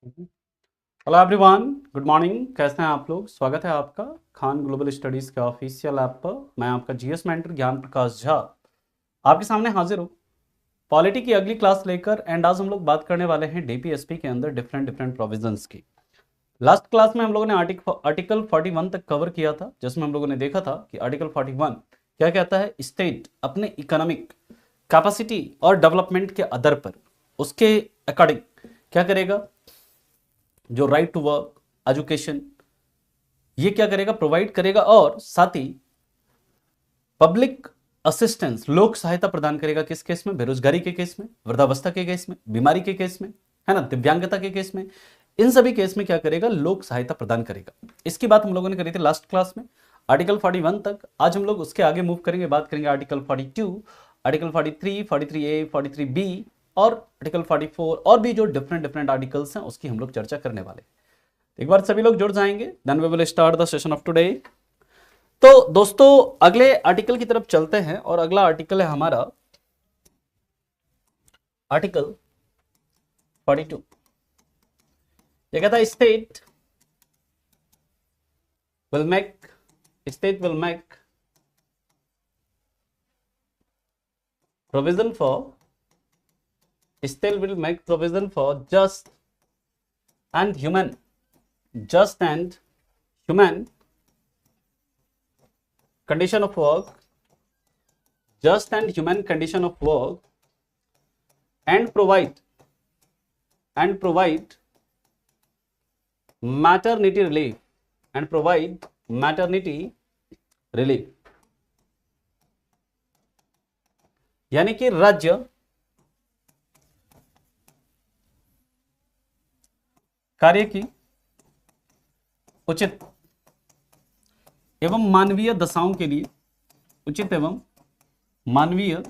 Hello everyone, good morning. कैसे हैं आप लोग? स्वागत है आपका खान ग्लोबल स्टडीज़ के ऑफिशियल ऐप पर। मैं आपका जीएस मेंटर ज्ञान प्रकाश झा आपके सामने हाजिर हूँ पॉलिटी की अगली क्लास लेकर। एंड आज हम लोग बात करने वाले हैं डीपीएसपी के अंदर डिफरेंट डिफरेंट प्रोविजंस की। लास्ट क्लास में हम लोगों ने आर्टिकल 41 तक कवर किया था, जिसमें हम लोगों ने देखा था कि आर्टिकल 41 क्या कहता है। स्टेट अपने इकोनॉमिक कैपेसिटी और डेवलपमेंट के आधार पर उसके अकॉर्डिंग क्या करेगा, जो राइट टू वर्क, एजुकेशन, ये क्या करेगा, प्रोवाइड करेगा। और साथ ही पब्लिक असिस्टेंस, लोक सहायता प्रदान करेगा। किस केस में? बेरोजगारी के केस में, वृद्धावस्था के केस में, बीमारी के केस में, है ना, दिव्यांगता के केस में। इन सभी केस में क्या करेगा, लोक सहायता प्रदान करेगा। इसकी बात हम लोगों ने करी थी लास्ट क्लास में, आर्टिकल 41 तक। आज हम लोग उसके आगे मूव करेंगे, बात करेंगे आर्टिकल 42, आर्टिकल 43, 43A, 43B और आर्टिकल 44 और भी जो डिफरेंट डिफरेंट आर्टिकल्स हैं उसकी हम लोग चर्चा करने वाले। एक बार सभी लोग जुड़ जाएंगे, then we will start the session of today. तो दोस्तों अगले आर्टिकल की तरफ चलते हैं और अगला आर्टिकल है हमारा आर्टिकल 42। ये कहता है state will make provision for just and human condition of work, and provide maternity relief यानी कि राज्य कार्य की उचित एवं मानवीय दशाओं के लिए, उचित एवं मानवीय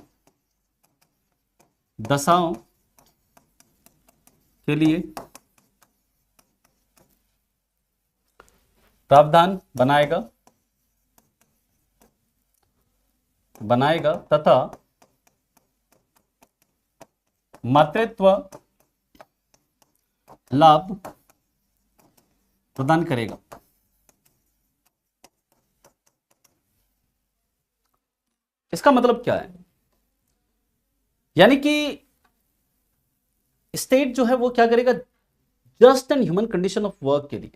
दशाओं के लिए प्रावधान बनाएगा तथा मातृत्व लाभ प्रदान करेगा। इसका मतलब क्या है? यानी कि स्टेट जो है वो क्या करेगा, just and human condition of work के लिए,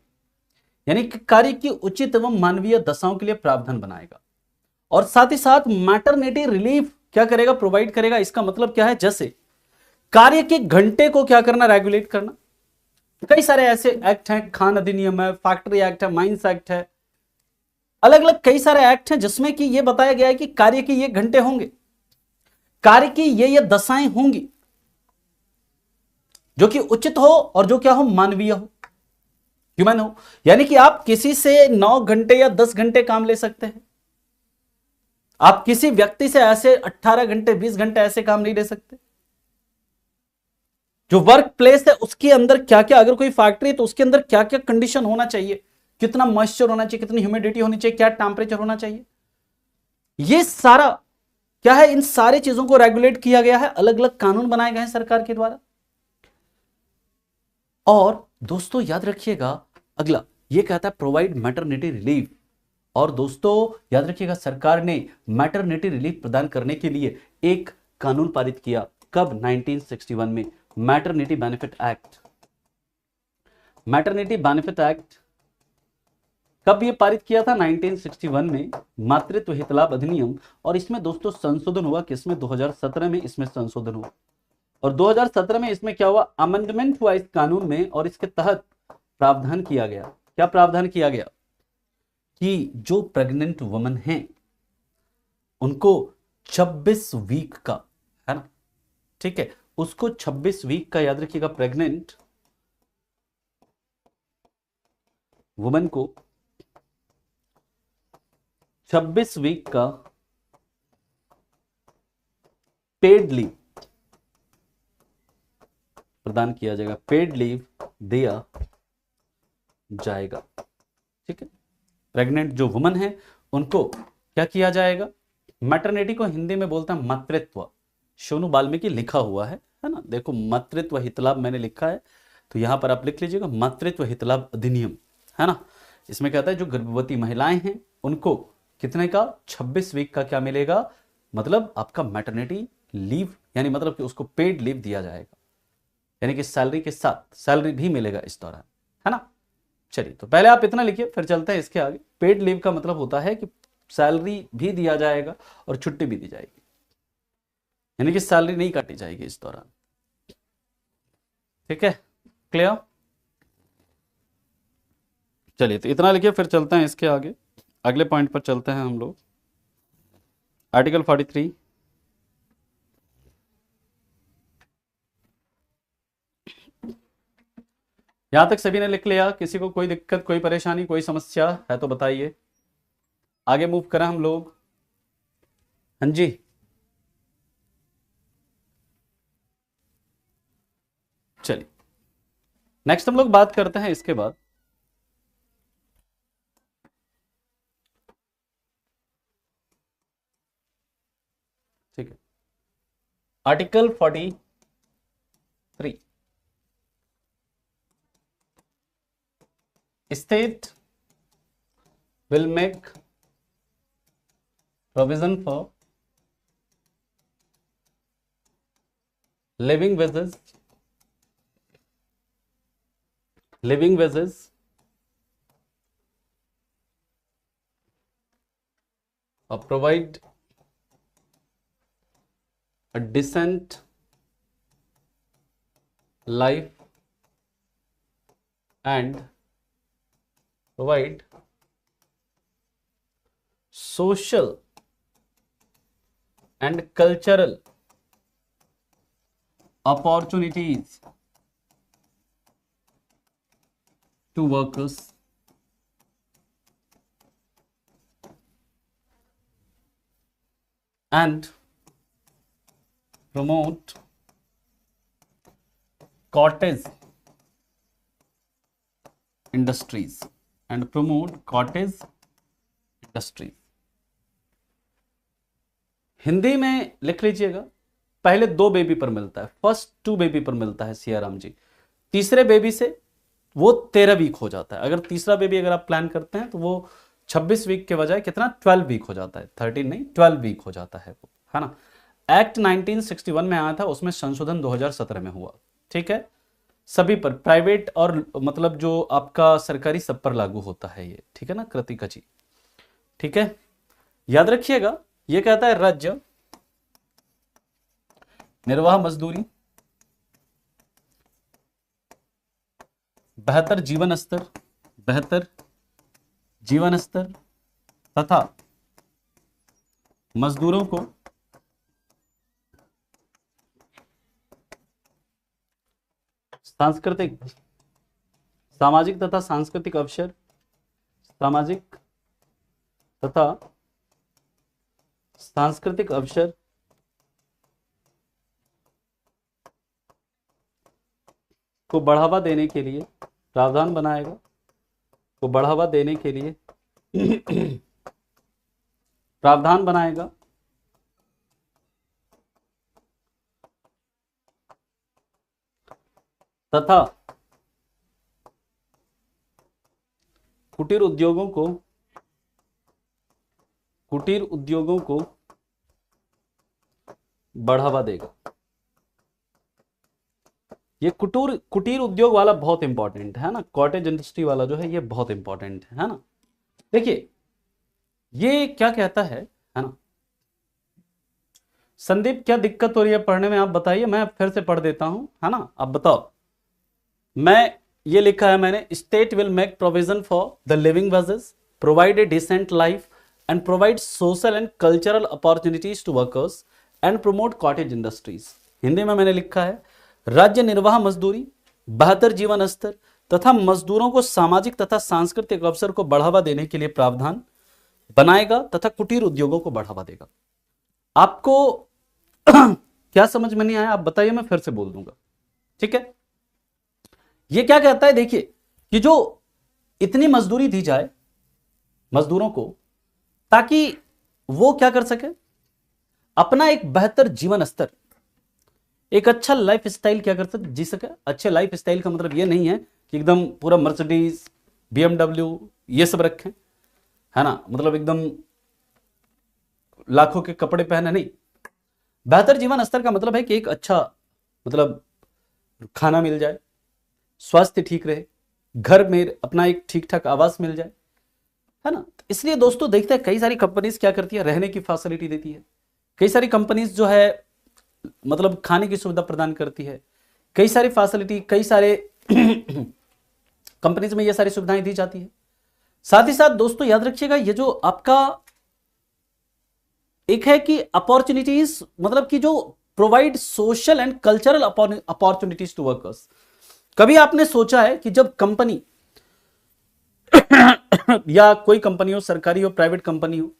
यानी कि कार्य की उचित एवं मानवीय दशाओं के लिए प्रावधान बनाएगा। और साथ ही साथ मैटरनिटी रिलीफ क्या करेगा, प्रोवाइड करेगा। इसका मतलब क्या है? जैसे कार्य के घंटे को क्या करना, रेगुलेट करना। कई सारे ऐसे एक्ट हैं, खान अधिनियम है, फैक्ट्री एक्ट है, माइंस एक्ट है, अलग अलग कई सारे एक्ट हैं जिसमें कि यह बताया गया है कि कार्य के ये घंटे होंगे, कार्य की ये दशाएं होंगी जो कि उचित हो और जो क्या हो, मानवीय हो, ह्यूमन हो। यानी कि आप किसी से 9 घंटे या 10 घंटे काम ले सकते हैं, आप किसी व्यक्ति से ऐसे 18 घंटे 20 घंटे ऐसे काम नहीं ले सकते। जो वर्क प्लेस है उसके अंदर क्या क्या, अगर कोई फैक्ट्री है तो उसके अंदर क्या क्या कंडीशन होना चाहिए, कितना मॉइस्चर होना चाहिए, कितनी ह्यूमिडिटी होनी चाहिए, क्या टेम्परेचर होना चाहिए, ये सारा क्या है, इन सारी चीजों को रेगुलेट किया गया है। अलग अलग कानून बनाए गए हैं सरकार के द्वारा। और दोस्तों याद रखिएगा, अगला ये कहता है प्रोवाइड मैटरनिटी रिलीफ। और दोस्तों याद रखिएगा, सरकार ने मैटरनिटी रिलीफ प्रदान करने के लिए एक कानून पारित किया। कब? 1961 में, मैटरनिटी बेनिफिट एक्ट। कब ये पारित किया था? 1961 में, मातृत्व हित लाभ अधिनियम। और इसमें दोस्तों संशोधन हुआ, किसमें? 2017 में इसमें संशोधन हुआ। और 2017 में इसमें क्या हुआ, अमेंडमेंट हुआ इस कानून में। और इसके तहत प्रावधान किया गया, क्या प्रावधान किया गया कि जो प्रेग्नेंट वुमन हैं उनको 26 वीक का, है ना, ठीक है, उसको 26 वीक का, याद रखिएगा, प्रेग्नेंट वुमन को 26 वीक का पेड लीव प्रदान किया जाएगा, पेड लीव दिया जाएगा। ठीक है, प्रेग्नेंट जो वुमन है उनको क्या किया जाएगा, मैटरनिटी को हिंदी में बोलता है मातृत्व। सोनू वाल्मीकि लिखा हुआ है ना, देखो मातृत्व हित लाभ मैंने लिखा है, तो यहां पर आप लिख लीजिएगा मातृत्व हित लाभ अधिनियम, है ना। इसमें कहता है जो गर्भवती महिलाएं हैं उनको कितने का 26 वीक का क्या मिलेगा, मतलब आपका मैटरनिटी लीव, यानी मतलब कि उसको पेड लीव दिया जाएगा, यानी कि सैलरी के साथ सैलरी भी मिलेगा इस दौरान, है ना। चलिए तो पहले आप इतना लिखिए, फिर चलते हैं इसके आगे। पेड लीव का मतलब होता है कि सैलरी भी दिया जाएगा और छुट्टी भी दी जाएगी, यानी कि सैलरी नहीं काटी जाएगी इस दौरान। ठीक है, क्लियर। चलिए तो इतना लिखिए, फिर चलते हैं इसके आगे, अगले पॉइंट पर चलते हैं हम लोग। आर्टिकल 43, यहां तक सभी ने लिख लिया? किसी को कोई दिक्कत, कोई परेशानी, कोई समस्या है तो बताइए, आगे मूव करें हम लोग। हाँ जी, चलिए नेक्स्ट हम लोग बात करते हैं इसके बाद। ठीक है, article 43, state will make provision for living wages or provide a decent life and provide social and cultural opportunities to workers and promote cottage industries Hindi में लिख लीजिएगा, पहले 2 बेबी पर मिलता है, फर्स्ट 2 बेबी पर मिलता है सियाराम जी, तीसरे बेबी से वो 13 वीक हो जाता है। अगर तीसरा बेबी अगर आप प्लान करते हैं तो वो 26 वीक के बजाय कितना 12 वीक हो जाता है, 13 नहीं 12 वीक हो जाता है वो, है ना। एक्ट 1961 में आया था, उसमें संशोधन 2017 में हुआ। ठीक है, सभी पर, प्राइवेट और मतलब जो आपका सरकारी सब पर लागू होता है ये, ठीक है ना कृतिका जी। ठीक है, याद रखिएगा, ये कहता है राज्य निर्वाह मजदूरी, बेहतर जीवन स्तर तथा मजदूरों को सामाजिक तथा सांस्कृतिक अवसर, को बढ़ावा देने के लिए प्रावधान बनाएगा, तथा कुटीर उद्योगों को बढ़ावा देगा। ये कुटीर उद्योग वाला बहुत इंपॉर्टेंट है ना, कॉटेज इंडस्ट्री वाला जो है ये बहुत इंपॉर्टेंट है ना। देखिए ये क्या कहता है ना। संदीप क्या दिक्कत हो रही है पढ़ने में, आप बताइए, मैं फिर से पढ़ देता हूं, है ना। आप बताओ, मैं ये लिखा है मैंने, state will make provision for the living wages, provide a decent life and provide social and cultural opportunities to workers and promote cottage industries. Hindi में मैंने लिखा है, राज्य निर्वाह मजदूरी, बेहतर जीवन स्तर तथा मजदूरों को सामाजिक तथा सांस्कृतिक अवसर को बढ़ावा देने के लिए प्रावधान बनाएगा तथा कुटीर उद्योगों को बढ़ावा देगा। आपको क्या समझ में नहीं आया आप बताइए, मैं फिर से बोल दूंगा। ठीक है, ये क्या कहता है, देखिए कि जो इतनी मजदूरी दी जाए मजदूरों को, ताकि वो क्या कर सके, अपना एक बेहतर जीवन स्तर, एक अच्छा लाइफ स्टाइल क्या कर सकते जी सके। अच्छे लाइफ स्टाइल का मतलब ये नहीं है कि एकदम पूरा मर्सिडीज BMW ये सब रखें, है ना, मतलब एकदम लाखों के कपड़े पहने नहीं। बेहतर जीवन स्तर का मतलब है कि एक अच्छा मतलब खाना मिल जाए, स्वास्थ्य ठीक रहे, घर में अपना एक ठीक ठाक आवास मिल जाए, है ना। तो इसलिए दोस्तों देखते हैं कई सारी कंपनीज क्या करती है, रहने की फैसिलिटी देती है। कई सारी कंपनीज जो है मतलब खाने की सुविधा प्रदान करती है। कई सारी फैसिलिटी, कई सारे कंपनीज में ये सारी सुविधाएं दी जाती है। साथ ही साथ दोस्तों याद रखिएगा, ये जो आपका एक है कि अपॉर्चुनिटीज, मतलब कि जो provide social and cultural opportunities to workers. कभी आपने सोचा है कि जब कंपनी या कोई कंपनी हो, सरकारी हो, प्राइवेट कंपनी हो,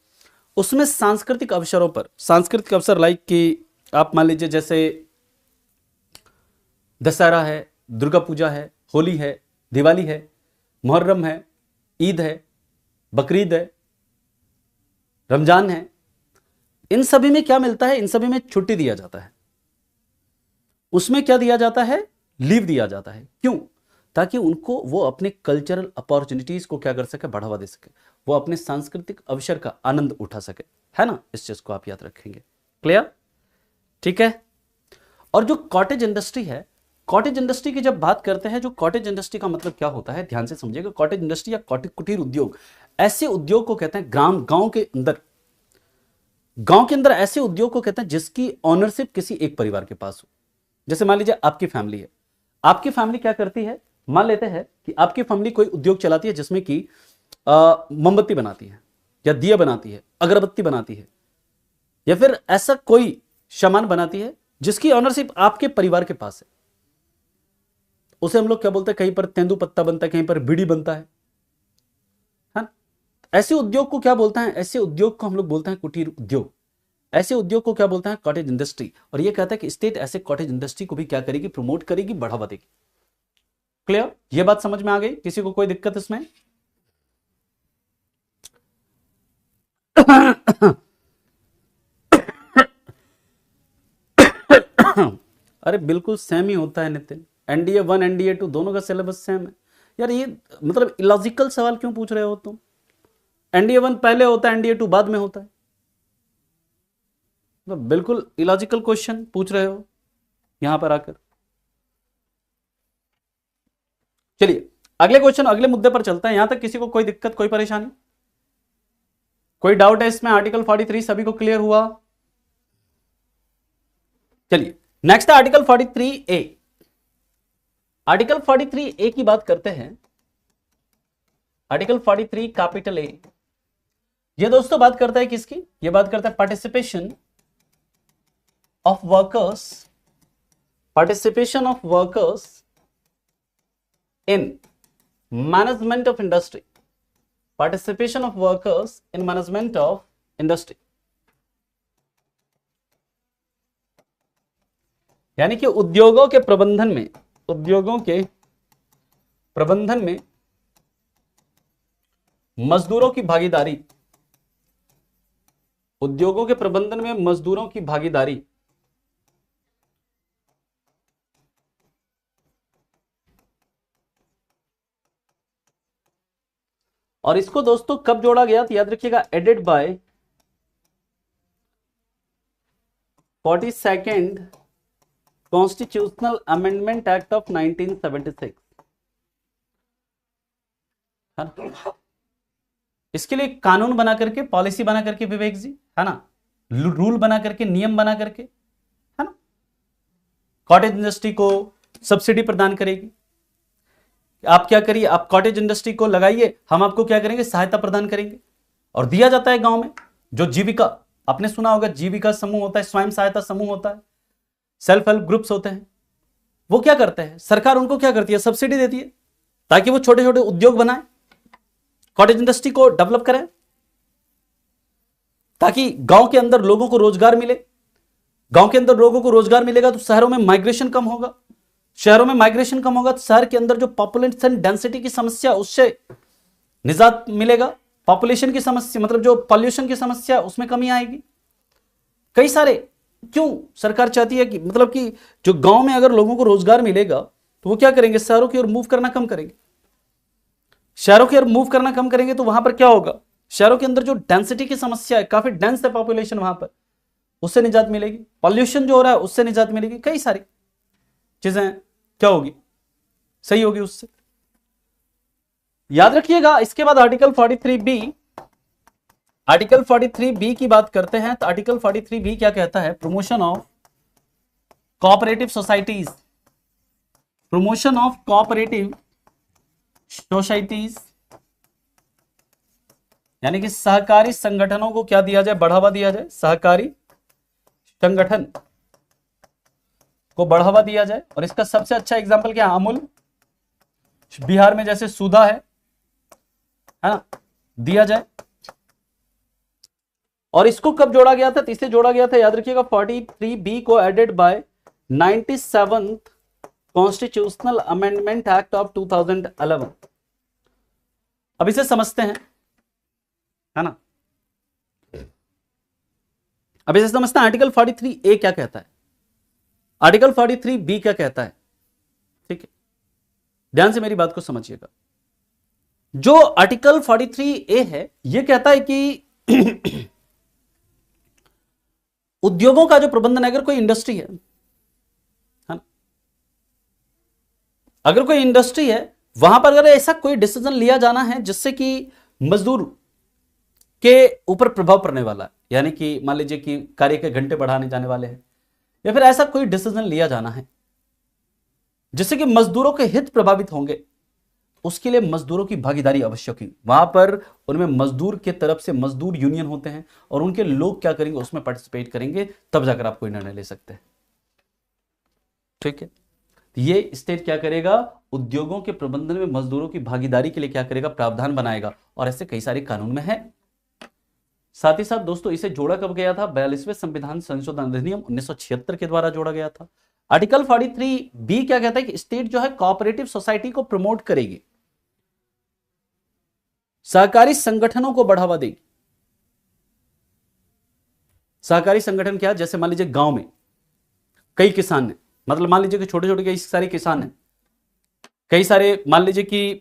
उसमें सांस्कृतिक अवसरों पर, सांस्कृतिक अवसर लाइक कि आप मान लीजिए जैसे दशहरा है, दुर्गा पूजा है, होली है, दिवाली है, मुहर्रम है, ईद है, बकरीद है, रमजान है, इन सभी में क्या मिलता है, इन सभी में छुट्टी दिया जाता है। उसमें क्या दिया जाता है, लीव दिया जाता है। क्यों? ताकि उनको वो अपने कल्चरल अपॉर्चुनिटीज को क्या कर सके, बढ़ावा दे सके, वो अपने सांस्कृतिक अवसर का आनंद उठा सके, है ना। इस चीज को आप याद रखेंगे। क्लियर? ठीक है। और जो कॉटेज इंडस्ट्री है, कॉटेज इंडस्ट्री की जब बात करते हैं, जो कॉटेज इंडस्ट्री का मतलब क्या होता है, ध्यान से समझिएगा। कॉटेज इंडस्ट्री या कुटीर उद्योग, ऐसे उद्योग को कहते हैं गांव के अंदर ऐसे उद्योग को कहते हैं जिसकी ऑनरशिप किसी एक परिवार के पास हो। जैसे मान लीजिए आपकी फैमिली है, आपकी फैमिली क्या करती है, मान लेते हैं कि आपकी फैमिली कोई उद्योग चलाती है जिसमें कि मोमबत्ती बनाती है, या दिया बनाती है, अगरबत्ती बनाती है, या फिर ऐसा कोई सामान बनाती है जिसकी ऑनरशिप आपके परिवार के पास है। उसे हम लोग क्या बोलते हैं, कहीं पर तेंदुपत्ता बनता है, कहीं पर बीड़ी बनता है ना। ऐसे उद्योग को क्या बोलते हैं, ऐसे उद्योग को हम लोग बोलते हैं कुटीर उद्योग। ऐसे उद्योग को क्या बोलते हैं, कॉटेज इंडस्ट्री। और ये कहता है कि स्टेट ऐसे कॉटेज इंडस्ट्री को भी क्या करेगी, प्रमोट करेगी, बढ़ावा देगी। क्लियर? ये बात समझ में आ गई? किसी को कोई दिक्कत इसमें? अरे बिल्कुल सेम ही होता है नितिन। NDA 1 NDA 2 दोनों का सिलेबस सेम है यार। ये मतलब इलॉजिकल सवाल क्यों पूछ रहे हो तुम? NDA 1 पहले होता है, NDA 2 बाद में होता है। तो बिल्कुल इलॉजिकल क्वेश्चन पूछ रहे हो यहां पर आकर। चलिए अगले क्वेश्चन, अगले मुद्दे पर चलते हैं। यहां तक किसी को कोई दिक्कत, कोई परेशानी, कोई डाउट है इसमें? आर्टिकल 43 सभी को क्लियर हुआ? चलिए नेक्स्ट है आर्टिकल 43A। आर्टिकल 43A की बात करते हैं। आर्टिकल 43 कैपिटल A, ये दोस्तों बात करता है किसकी? ये बात करता है participation of workers, participation of workers in management of industry, participation of workers in management of industry. यानी कि उद्योगों के प्रबंधन में, उद्योगों के प्रबंधन में मजदूरों की भागीदारी, उद्योगों के प्रबंधन में मजदूरों की भागीदारी और इसको दोस्तों कब जोड़ा गया तो याद रखिएगा, added by 42nd constitutional amendment act of 1976। इसके लिए कानून बना करके, पॉलिसी बना करके विवेक जी, है ना, रूल बना करके, नियम बना करके, है ना, कॉटेज इंडस्ट्री को सब्सिडी प्रदान करेगी। आप क्या करिए, आप कॉटेज इंडस्ट्री को लगाइए, हम आपको क्या करेंगे, सहायता प्रदान करेंगे। और दिया जाता है गांव में जो जीविका, आपने सुना होगा जीविका समूह होता है, स्वयं सहायता समूह होता है, सेल्फ हेल्प ग्रुप्स होते हैं। वो क्या करते हैं, सरकार उनको क्या करती है, सब्सिडी देती है ताकि वो छोटे छोटे उद्योग बनाए, कॉटेज इंडस्ट्री को डेवलप करें, ताकि गांव के अंदर लोगों को रोजगार मिले। गांव के अंदर लोगों को रोजगार मिलेगा तो शहरों में माइग्रेशन कम होगा, शहरों में माइग्रेशन कम होगा तो शहर के अंदर जो पॉपुलेशन डेंसिटी की समस्या, उससे निजात मिलेगा। पॉपुलेशन की समस्या मतलब जो पॉल्यूशन की समस्या, उसमें कमी आएगी। कई सारे क्यों सरकार चाहती है कि मतलब कि जो गांव में अगर लोगों को रोजगार मिलेगा तो वो क्या करेंगे, शहरों की ओर मूव करना कम करेंगे। शहरों की ओर मूव करना कम करेंगे तो वहां पर क्या होगा, शहरों के अंदर जो डेंसिटी की समस्या है, काफी डेंस है पॉपुलेशन वहां पर, उससे निजात मिलेगी। पॉल्यूशन जो हो रहा है उससे निजात मिलेगी। कई सारी चीजें क्या होगी, सही होगी उससे। याद रखिएगा। इसके बाद आर्टिकल 43 बी, आर्टिकल 43 बी की बात करते हैं तो आर्टिकल 43 बी क्या कहता है, promotion of cooperative societies, promotion of cooperative societies, यानी कि सहकारी संगठनों को क्या दिया जाए, बढ़ावा दिया जाए, सहकारी संगठन को बढ़ावा दिया जाए। और इसका सबसे अच्छा एग्जांपल क्या है, अमूल। बिहार में जैसे सुधा है ना, दिया जाए। और इसको कब जोड़ा गया था, तो इसे जोड़ा गया था, याद रखिएगा, 43 बी को added by 97th constitutional amendment act of 2011। अब इसे समझते हैं, है ना। अब इसे समझते हैं, आर्टिकल 43 ए क्या कहता है, आर्टिकल 43 बी क्या कहता है। ठीक है, ध्यान से मेरी बात को समझिएगा। जो आर्टिकल 43 ए है, यह कहता है कि उद्योगों का जो प्रबंधन, अगर कोई इंडस्ट्री है ना, अगर कोई इंडस्ट्री है, वहां पर अगर ऐसा कोई डिसीजन लिया जाना है जिससे कि मजदूर के ऊपर प्रभाव पड़ने वाला है, यानी कि मान लीजिए कि कार्य के घंटे बढ़ाने जाने वाले हैं, या फिर ऐसा कोई डिसीजन लिया जाना है जिससे कि मजदूरों के हित प्रभावित होंगे, उसके लिए मजदूरों की भागीदारी आवश्यक है। वहां पर उनमें मजदूर के तरफ से मजदूर यूनियन होते हैं और उनके लोग क्या करेंगे, उसमें पार्टिसिपेट करेंगे, तब जाकर आप कोई निर्णय ले सकते हैं। ठीक है, ये स्टेट क्या करेगा, उद्योगों के प्रबंधन में मजदूरों की भागीदारी के लिए क्या करेगा, प्रावधान बनाएगा। और ऐसे कई सारे कानून में है। साथ ही साथ दोस्तों, इसे जोड़ा कब गया था, 42वें संविधान संशोधन अधिनियम 1976 के द्वारा जोड़ा गया था। आर्टिकल 43 बी क्या कहता है कि स्टेट जो है कोऑपरेटिव सोसाइटी को प्रमोट करेगी, सहकारी संगठनों को बढ़ावा देगी। सहकारी संगठन क्या है, जैसे मान लीजिए गांव में कई किसान हैं, मतलब मान लीजिए कि छोटे छोटे कई सारे किसान हैं, कई सारे मान लीजिए कि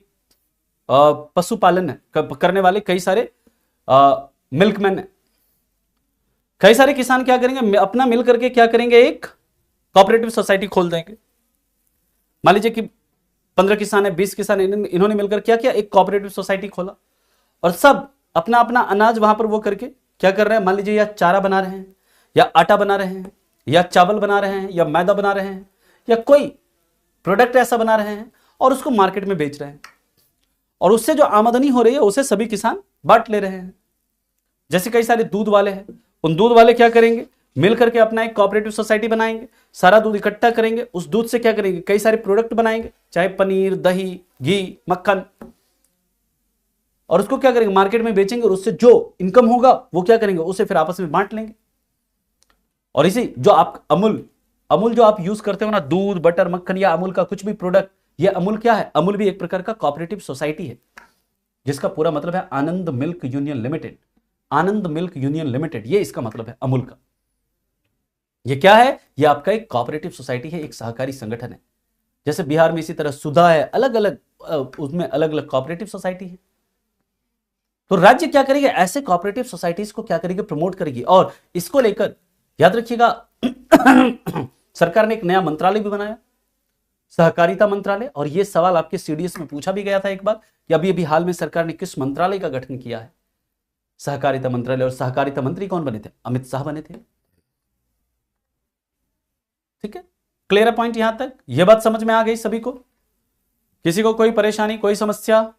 पशुपालन है करने वाले कई सारे मिल्कमैन है। कई सारे किसान क्या करेंगे, अपना मिल करके क्या करेंगे, एक कोऑपरेटिव सोसाइटी खोल देंगे। मान लीजिए कि 15 किसान है, 20 किसान है, इन्होंने मिलकर क्या किया, एक कोऑपरेटिव सोसाइटी खोला और सब अपना अपना अनाज वहां पर वो करके क्या कर रहे हैं, मान लीजिए या चारा बना रहे हैं, या आटा बना रहे हैं, या चावल बना रहे हैं, या मैदा बना रहे हैं, या कोई प्रोडक्ट ऐसा बना रहे हैं और उसको मार्केट में बेच रहे हैं। और उससे जो आमदनी हो रही है उसे सभी किसान बांट ले रहे हैं। जैसे कई सारे दूध वाले हैं, उन दूध वाले क्या करेंगे, मिल करके अपना एक कोऑपरेटिव सोसाइटी बनाएंगे, सारा दूध इकट्ठा करेंगे, उस दूध से क्या करेंगे, कई सारे प्रोडक्ट बनाएंगे, चाहे पनीर, दही, घी, मक्खन, और उसको क्या करेंगे, मार्केट में बेचेंगे और उससे जो इनकम होगा वो क्या करेंगे, उसे फिर आपस में बांट लेंगे। और इसी जो आप अमूल, अमूल जो आप यूज करते हो ना, दूध, बटर, मक्खन या अमूल का कुछ भी प्रोडक्ट, ये अमूल क्या है, अमूल भी एक प्रकार का कोऑपरेटिव सोसाइटी है, जिसका पूरा मतलब है आनंद मिल्क यूनियन लिमिटेड। आनंद मिल्क यूनियन लिमिटेड, ये इसका मतलब है अमूल का। ये क्या है, ये आपका एक कोऑपरेटिव सोसाइटी है, एक सहकारी संगठन है। जैसे बिहार में इसी तरह सुधा है, अलग अलग उसमें अलग अलग कोऑपरेटिव सोसाइटी है। तो राज्य क्या करेगा, ऐसे कोऑपरेटिव सोसाइटीज को क्या करेगी, प्रमोट करेगी। और इसको लेकर याद रखिएगा सरकार ने एक नया मंत्रालय भी बनाया, सहकारिता मंत्रालय। और यह सवाल आपके सीडीएस में पूछा भी गया था एक बार कि अभी अभी हाल में सरकार ने किस मंत्रालय का गठन किया है, सहकारिता मंत्रालय। और सहकारिता मंत्री कौन बने थे, अमित शाह बने थे। ठीक है, क्लियर है पॉइंट यहां तक, यह बात समझ में आ गई सभी को, किसी को कोई परेशानी, कोई समस्या?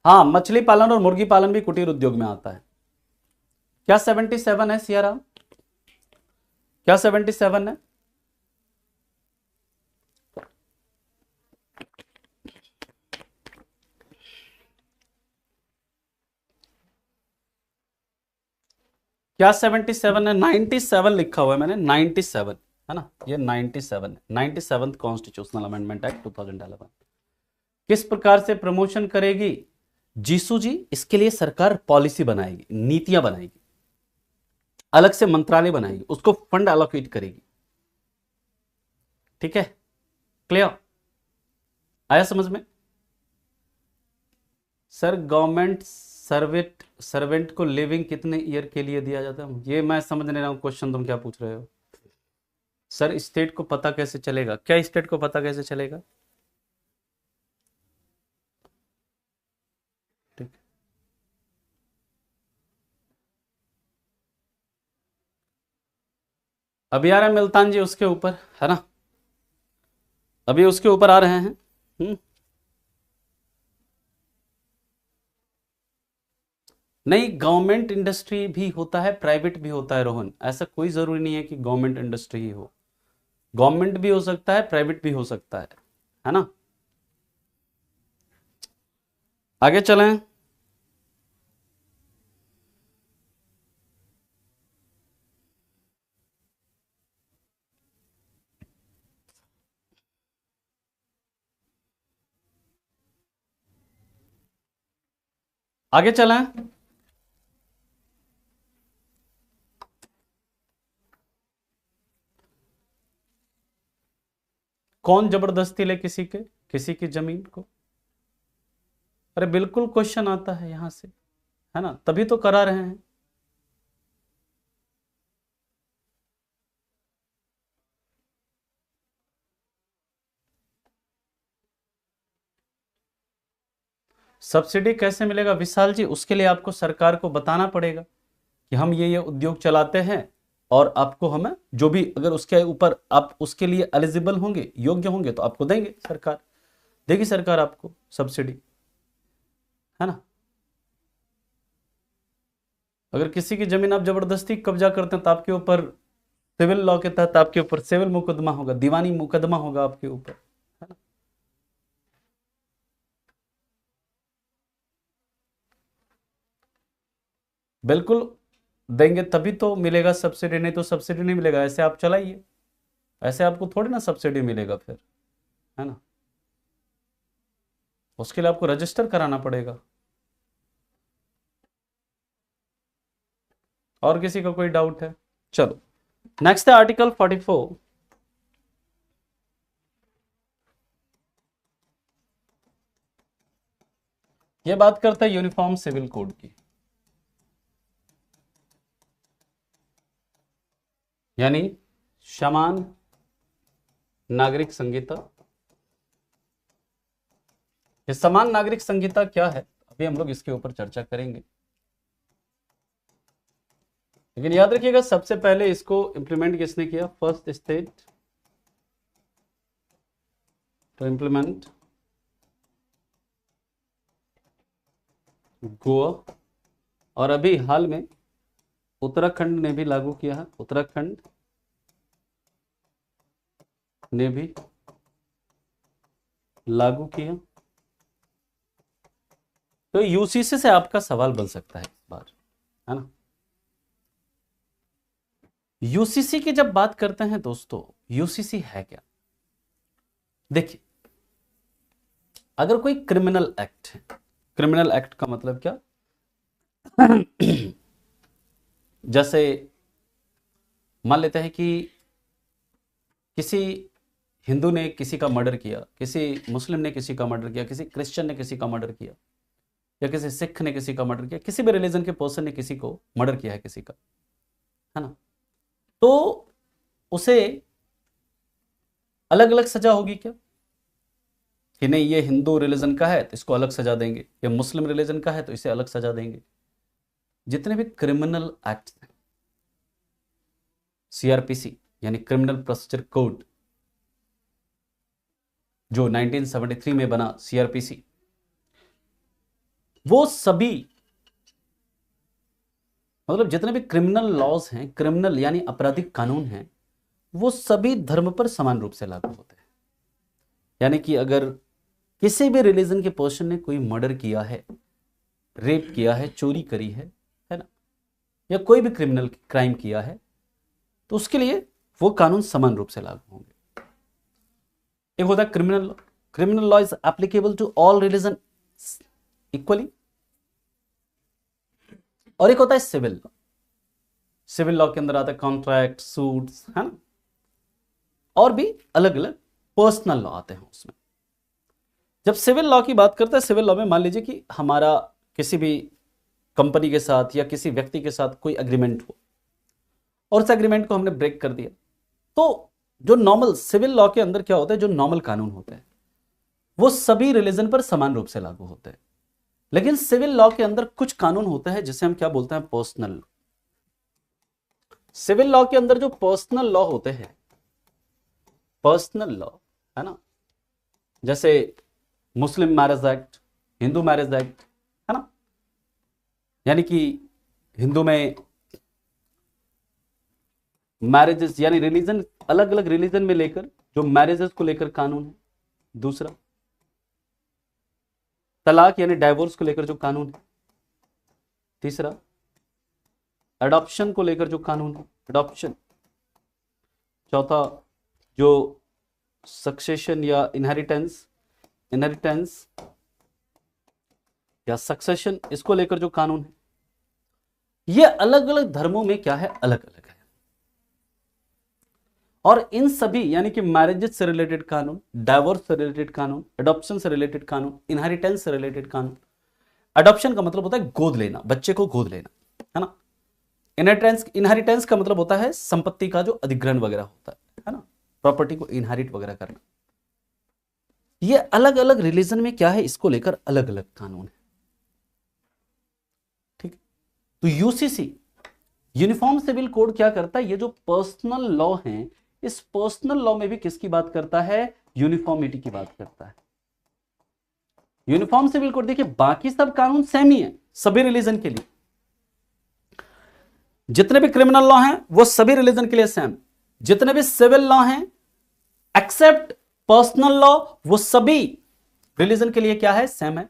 हाँ, मछली पालन और मुर्गी पालन भी कुटीर उद्योग में आता है। क्या 77 है सियारा, क्या 77 है? क्या 77 है? 97 लिखा हुआ है मैंने, 97 है ना, ये 97 है, 97th कॉन्स्टिट्यूशनल अमेंडमेंट एक्ट 2011। किस प्रकार से प्रमोशन करेगी जीसू जी? इसके लिए सरकार पॉलिसी बनाएगी, नीतियां बनाएगी, अलग से मंत्रालय बनाएगी, उसको फंड एलोकेट करेगी। ठीक है, क्लियर? आया समझ में? सर गवर्नमेंट सर्वेंट को लिविंग कितने ईयर के लिए दिया जाता है? ये मैं समझ नहीं रहा हूं क्वेश्चन, तुम क्या पूछ रहे हो? सर स्टेट को पता कैसे चलेगा? क्या स्टेट को पता कैसे चलेगा? ठीक, अभी आ रहे हैं मुल्तान जी उसके ऊपर, है ना, अभी उसके ऊपर आ रहे हैं। नहीं, गवर्नमेंट इंडस्ट्री भी होता है, प्राइवेट भी होता है रोहन, ऐसा कोई जरूरी नहीं है कि गवर्नमेंट इंडस्ट्री ही हो, गवर्नमेंट भी हो सकता है, प्राइवेट भी हो सकता है ना। आगे चलें। आगे चलें। कौन जबरदस्ती ले किसी की जमीन को? अरे बिल्कुल क्वेश्चन आता है यहां से, है ना, तभी तो करा रहे हैं। सब्सिडी कैसे मिलेगा विशाल जी? उसके लिए आपको सरकार को बताना पड़ेगा कि हम ये उद्योग चलाते हैं, और आपको हमें जो भी, अगर उसके ऊपर आप उसके लिए एलिजिबल होंगे, योग्य होंगे, तो आपको देंगे, सरकार देगी, सरकार आपको सब्सिडी, है ना। अगर किसी की जमीन आप जबरदस्ती कब्जा करते हैं तो आपके ऊपर सिविल लॉ के तहत आपके ऊपर सिविल मुकदमा होगा, दीवानी मुकदमा होगा आपके ऊपर, है ना। बिल्कुल देंगे, तभी तो मिलेगा सब्सिडी, नहीं तो सब्सिडी नहीं मिलेगा। ऐसे आप चलाइए, ऐसे आपको थोड़ी ना सब्सिडी मिलेगा फिर, है ना, उसके लिए आपको रजिस्टर कराना पड़ेगा। और किसी का कोई डाउट है? चलो नेक्स्ट है आर्टिकल 44। ये बात करता है यूनिफॉर्म सिविल कोड की, यानी समान नागरिक संहिता। ये समान नागरिक संहिता क्या है, अभी हम लोग इसके ऊपर चर्चा करेंगे, लेकिन याद रखिएगा सबसे पहले इसको इंप्लीमेंट किसने किया? First state to implement Goa, और अभी हाल में उत्तराखंड ने भी लागू किया है, उत्तराखंड ने भी लागू किया। तो यूसीसी से आपका सवाल बन सकता है इस बार, है ना। यूसीसी की जब बात करते हैं दोस्तों, यूसीसी है क्या? देखिए, अगर कोई क्रिमिनल एक्ट है, क्रिमिनल एक्ट का मतलब क्या? जैसे मान लेते हैं कि किसी हिंदू ने किसी का मर्डर किया, किसी मुस्लिम ने किसी का मर्डर किया, किसी क्रिश्चियन ने किसी का मर्डर किया, या किसी सिख ने किसी का मर्डर किया, किसी भी रिलीजन के पर्सन ने किसी को मर्डर किया है किसी का, है ना, तो उसे अलग अलग सजा होगी क्या? कि नहीं ये हिंदू रिलीजन का है तो इसको अलग सजा देंगे, ये मुस्लिम रिलीजन का है तो इसे अलग सजा देंगे। जितने भी क्रिमिनल एक्ट हैं, सीआरपीसी यानी क्रिमिनल प्रोसीजर कोड जो 1973 में बना, सीआरपीसी, वो सभी, मतलब जितने भी क्रिमिनल लॉज हैं, क्रिमिनल यानी आपराधिक कानून हैं, वो सभी धर्म पर समान रूप से लागू होते हैं। यानी कि अगर किसी भी रिलीजन के पर्सन ने कोई मर्डर किया है, रेप किया है, चोरी करी है ना, या कोई भी क्रिमिनल क्राइम किया है तो उसके लिए वो कानून समान रूप से लागू होंगे। एक होता है criminal law, criminal law is applicable to all religion equally. और एक होता है सिविल लॉ, सिविल लॉ के अंदर आता है कॉन्ट्रैक्ट, सूट्स, है ना, और भी अलग अलग पर्सनल लॉ आते हैं उसमें। जब सिविल लॉ की बात करते हैं, सिविल लॉ में मान लीजिए कि हमारा किसी भी कंपनी के साथ या किसी व्यक्ति के साथ कोई एग्रीमेंट हो और उस एग्रीमेंट को हमने ब्रेक कर दिया, तो जो नॉर्मल सिविल लॉ के अंदर क्या होता है, जो नॉर्मल कानून होते हैं वो सभी रिलीजन पर समान रूप से लागू होते हैं। लेकिन सिविल लॉ के अंदर कुछ कानून होते हैं जिसे हम क्या बोलते हैं, पर्सनल लॉ। सिविल लॉ के अंदर जो पर्सनल लॉ होते हैं, पर्सनल लॉ, है ना, जैसे मुस्लिम marriage act, Hindu marriage act, है ना, यानी कि हिंदू में मैरिजेस यानी रिलीजन, अलग अलग रिलीजन में लेकर जो मैरिजेस को लेकर कानून है। दूसरा तलाक यानी डाइवोर्स को लेकर जो कानून है। तीसरा अडॉप्शन को लेकर जो कानून है, अडॉप्शन। चौथा जो सक्सेशन या इनहेरिटेंस या सक्सेशन, इसको लेकर जो कानून है, ये अलग अलग धर्मों में क्या है, अलग अलग है। और इन सभी यानी कि मैरिजेस से रिलेटेड कानून, डाइवोर्स से रिलेटेड कानून, अडॉप्शन से रिलेटेड कानून, इनहेरिटेंस से रिलेटेड कानून। अडॉप्शन का मतलब होता है गोद लेना, बच्चे को गोद लेना, है ना। इनहेरिटेंस का मतलब होता है संपत्ति का जो अधिग्रहण वगैरह होता है ना, प्रॉपर्टी को इनहेरिट वगैरह करना। ये अलग अलग रिलीजन में क्या है, इसको लेकर अलग अलग कानून है। ठीक है, तो यूसीसी यूनिफॉर्म सिविल कोड क्या करता है, ये जो पर्सनल लॉ है, इस पर्सनल लॉ में भी किसकी बात करता है, यूनिफॉर्मिटी की बात करता है। यूनिफॉर्म सिविल कोड देखिए, बाकी सब कानून सेम ही है सभी रिलीजन के लिए, जितने भी क्रिमिनल लॉ हैं वो सभी रिलीजन के लिए सेम, जितने भी सिविल लॉ हैं एक्सेप्ट पर्सनल लॉ वो सभी रिलीजन के लिए क्या है, सेम है।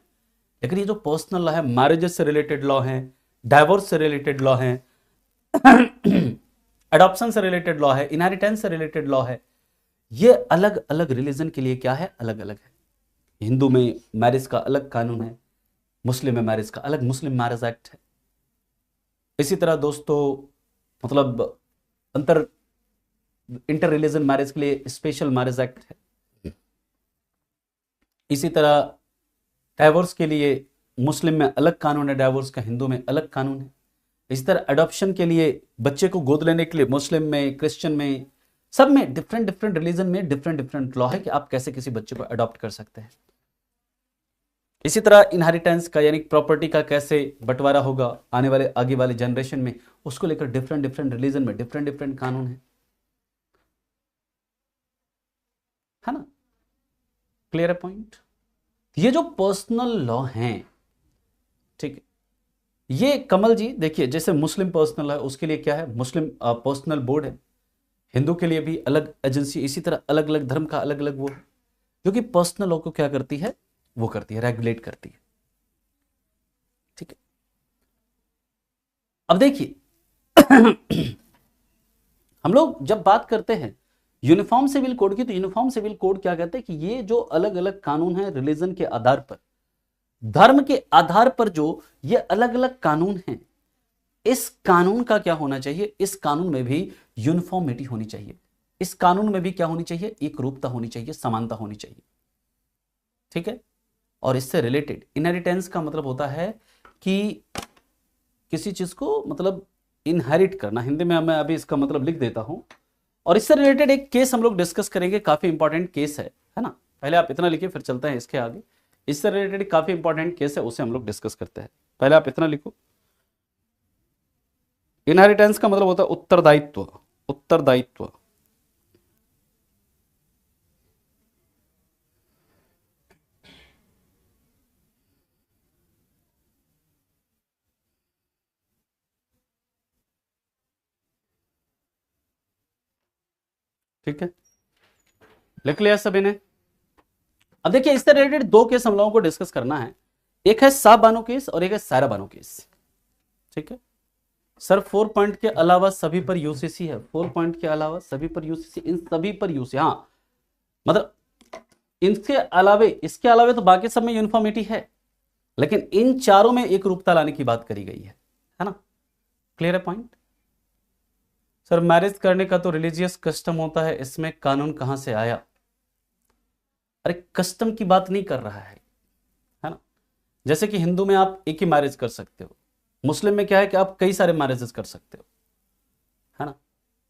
लेकिन ये जो पर्सनल लॉ है, मैरिजेस से रिलेटेड लॉ है, डाइवोर्स से रिलेटेड लॉ है, अडॉप्शन से रिलेटेड लॉ है, इनहेरिटेंस से रिलेटेड लॉ है, ये अलग अलग रिलीजन के लिए क्या है, अलग अलग है। हिंदू में मैरिज का अलग कानून है, मुस्लिम में मैरिज का अलग मुस्लिम मैरिज एक्ट है। इसी तरह दोस्तों मतलब इंटर रिलीजन मैरिज के लिए स्पेशल मैरिज एक्ट है। इसी तरह डाइवोर्स के लिए मुस्लिम में अलग कानून है, डाइवोर्स का हिंदू में अलग कानून है। इसी तरह अडॉप्शन के लिए बच्चे को गोद लेने के लिए मुस्लिम में, क्रिश्चियन में, सब में डिफरेंट डिफरेंट रिलीजन में डिफरेंट डिफरेंट लॉ है कि आप कैसे किसी बच्चे को अडॉप्ट कर सकते हैं। इसी तरह इनहेरिटेंस का यानी प्रॉपर्टी का कैसे बंटवारा होगा आगे वाले जनरेशन में, उसको लेकर डिफरेंट डिफरेंट रिलीजन में डिफरेंट डिफरेंट कानून है ना। क्लियर है पॉइंट। ये जो पर्सनल लॉ हैं, ठीक है, ये कमल जी देखिए, जैसे मुस्लिम पर्सनल है उसके लिए क्या है, मुस्लिम पर्सनल बोर्ड है, हिंदू के लिए भी अलग एजेंसी, इसी तरह अलग अलग धर्म का अलग अलग वो है, जो कि पर्सनल लॉ को क्या करती है, वो करती है, रेगुलेट करती है। ठीक है, अब देखिए हम लोग जब बात करते हैं यूनिफॉर्म सिविल कोड की, तो यूनिफॉर्म सिविल कोड क्या कहते हैं कि ये जो अलग अलग कानून है रिलीजन के आधार पर, धर्म के आधार पर जो ये अलग अलग कानून हैं, इस कानून का क्या होना चाहिए, इस कानून में भी यूनिफॉर्मिटी होनी चाहिए, इस कानून में भी क्या होनी चाहिए, एक रूपता होनी चाहिए, समानता होनी चाहिए। ठीक है, और इससे रिलेटेड इनहेरिटेंस का मतलब होता है कि किसी चीज को मतलब इनहेरिट करना, हिंदी में मैं अभी इसका मतलब लिख देता हूं, और इससे रिलेटेड एक केस हम लोग डिस्कस करेंगे, काफी इंपॉर्टेंट केस है ना। पहले आप इतना लिखिए फिर चलते हैं इसके आगे। इससे रिलेटेड काफी इंपॉर्टेंट केस है, उसे हम लोग डिस्कस करते हैं। पहले आप इतना लिखो, इनहेरिटेंस का मतलब होता है उत्तरदायित्व, उत्तरदायित्व। ठीक है, लिख लिया सभी ने। अब देखिए इससे रिलेटेड दो केस हम लोगों को डिस्कस करना है, एक है साहब बानो केस और एक है सायरा बानो केस। ठीक है, सर 4 पॉइंट के अलावा सभी पर यूसीसी है, 4 पॉइंट के अलावा सभी पर यूसीसी, इन सभी पर यूसी, हाँ मतलब इसके अलावे तो बाकी सब में यूनिफॉर्मिटी है, लेकिन इन चारों में एक रूपता लाने की बात करी गई है ना? क्लियर है पॉइंट? सर मैरिज करने का तो रिलीजियस कस्टम होता है, इसमें कानून कहां से आया? अरे कस्टम की बात नहीं कर रहा है ना? जैसे कि हिंदू में आप एक ही मैरिज कर सकते हो, मुस्लिम में क्या है कि आप कई सारे मैरिजेस कर सकते हो, है ना?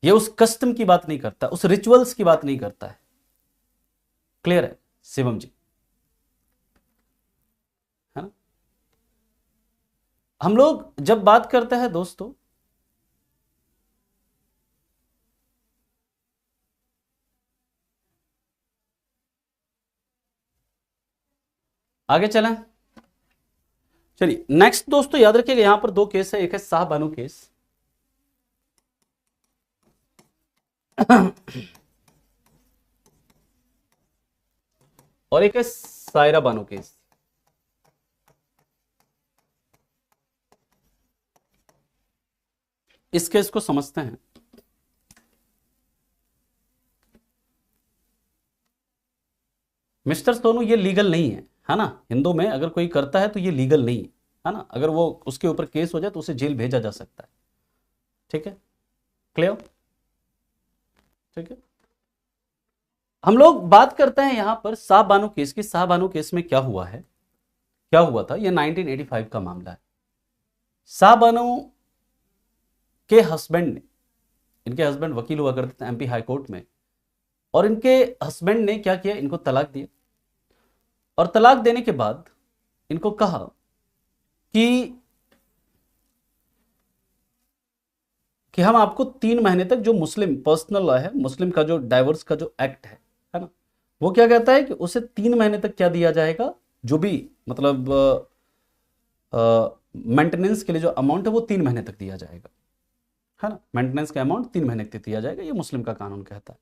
ये उस कस्टम की बात नहीं करता, उस रिचुअल्स की बात नहीं करता है। क्लियर है शिवम जी? है ना? हम लोग जब बात करते हैं दोस्तों, आगे चलें। चलिए नेक्स्ट दोस्तों याद रखिएगा, यहां पर दो केस है, एक है शाह बानो केस और एक है सायरा बानो केस। इस केस को समझते हैं। मिस्टर सोनू ये लीगल नहीं है ना? हिंदू में अगर कोई करता है तो ये लीगल नहीं है ना? अगर वो उसके ऊपर केस हो जाए तो उसे जेल भेजा जा सकता है। ठीक है, क्लियर? ठीक है, हम लोग बात करते हैं यहां पर शाह बानो केस की। शाह बानो केस में क्या हुआ है, क्या हुआ था? ये 1985 का मामला है। शाह बानो के हस्बैंड ने, इनके हस्बैंड वकील हुआ करते थे एमपी हाई कोर्ट में, और इनके हस्बैंड ने क्या किया, इनको तलाक दिया, और तलाक देने के बाद इनको कहा कि हम आपको 3 महीने तक, जो मुस्लिम पर्सनल लॉ है, मुस्लिम का जो डाइवोर्स का जो एक्ट है ना, वो क्या कहता है कि उसे 3 महीने तक क्या दिया जाएगा, जो भी मतलब मेंटेनेंस के लिए जो अमाउंट है वो 3 महीने तक दिया जाएगा, है ना? मेंटेनेंस का अमाउंट 3 महीने तक दिया जाएगा, ये मुस्लिम का कानून कहता है।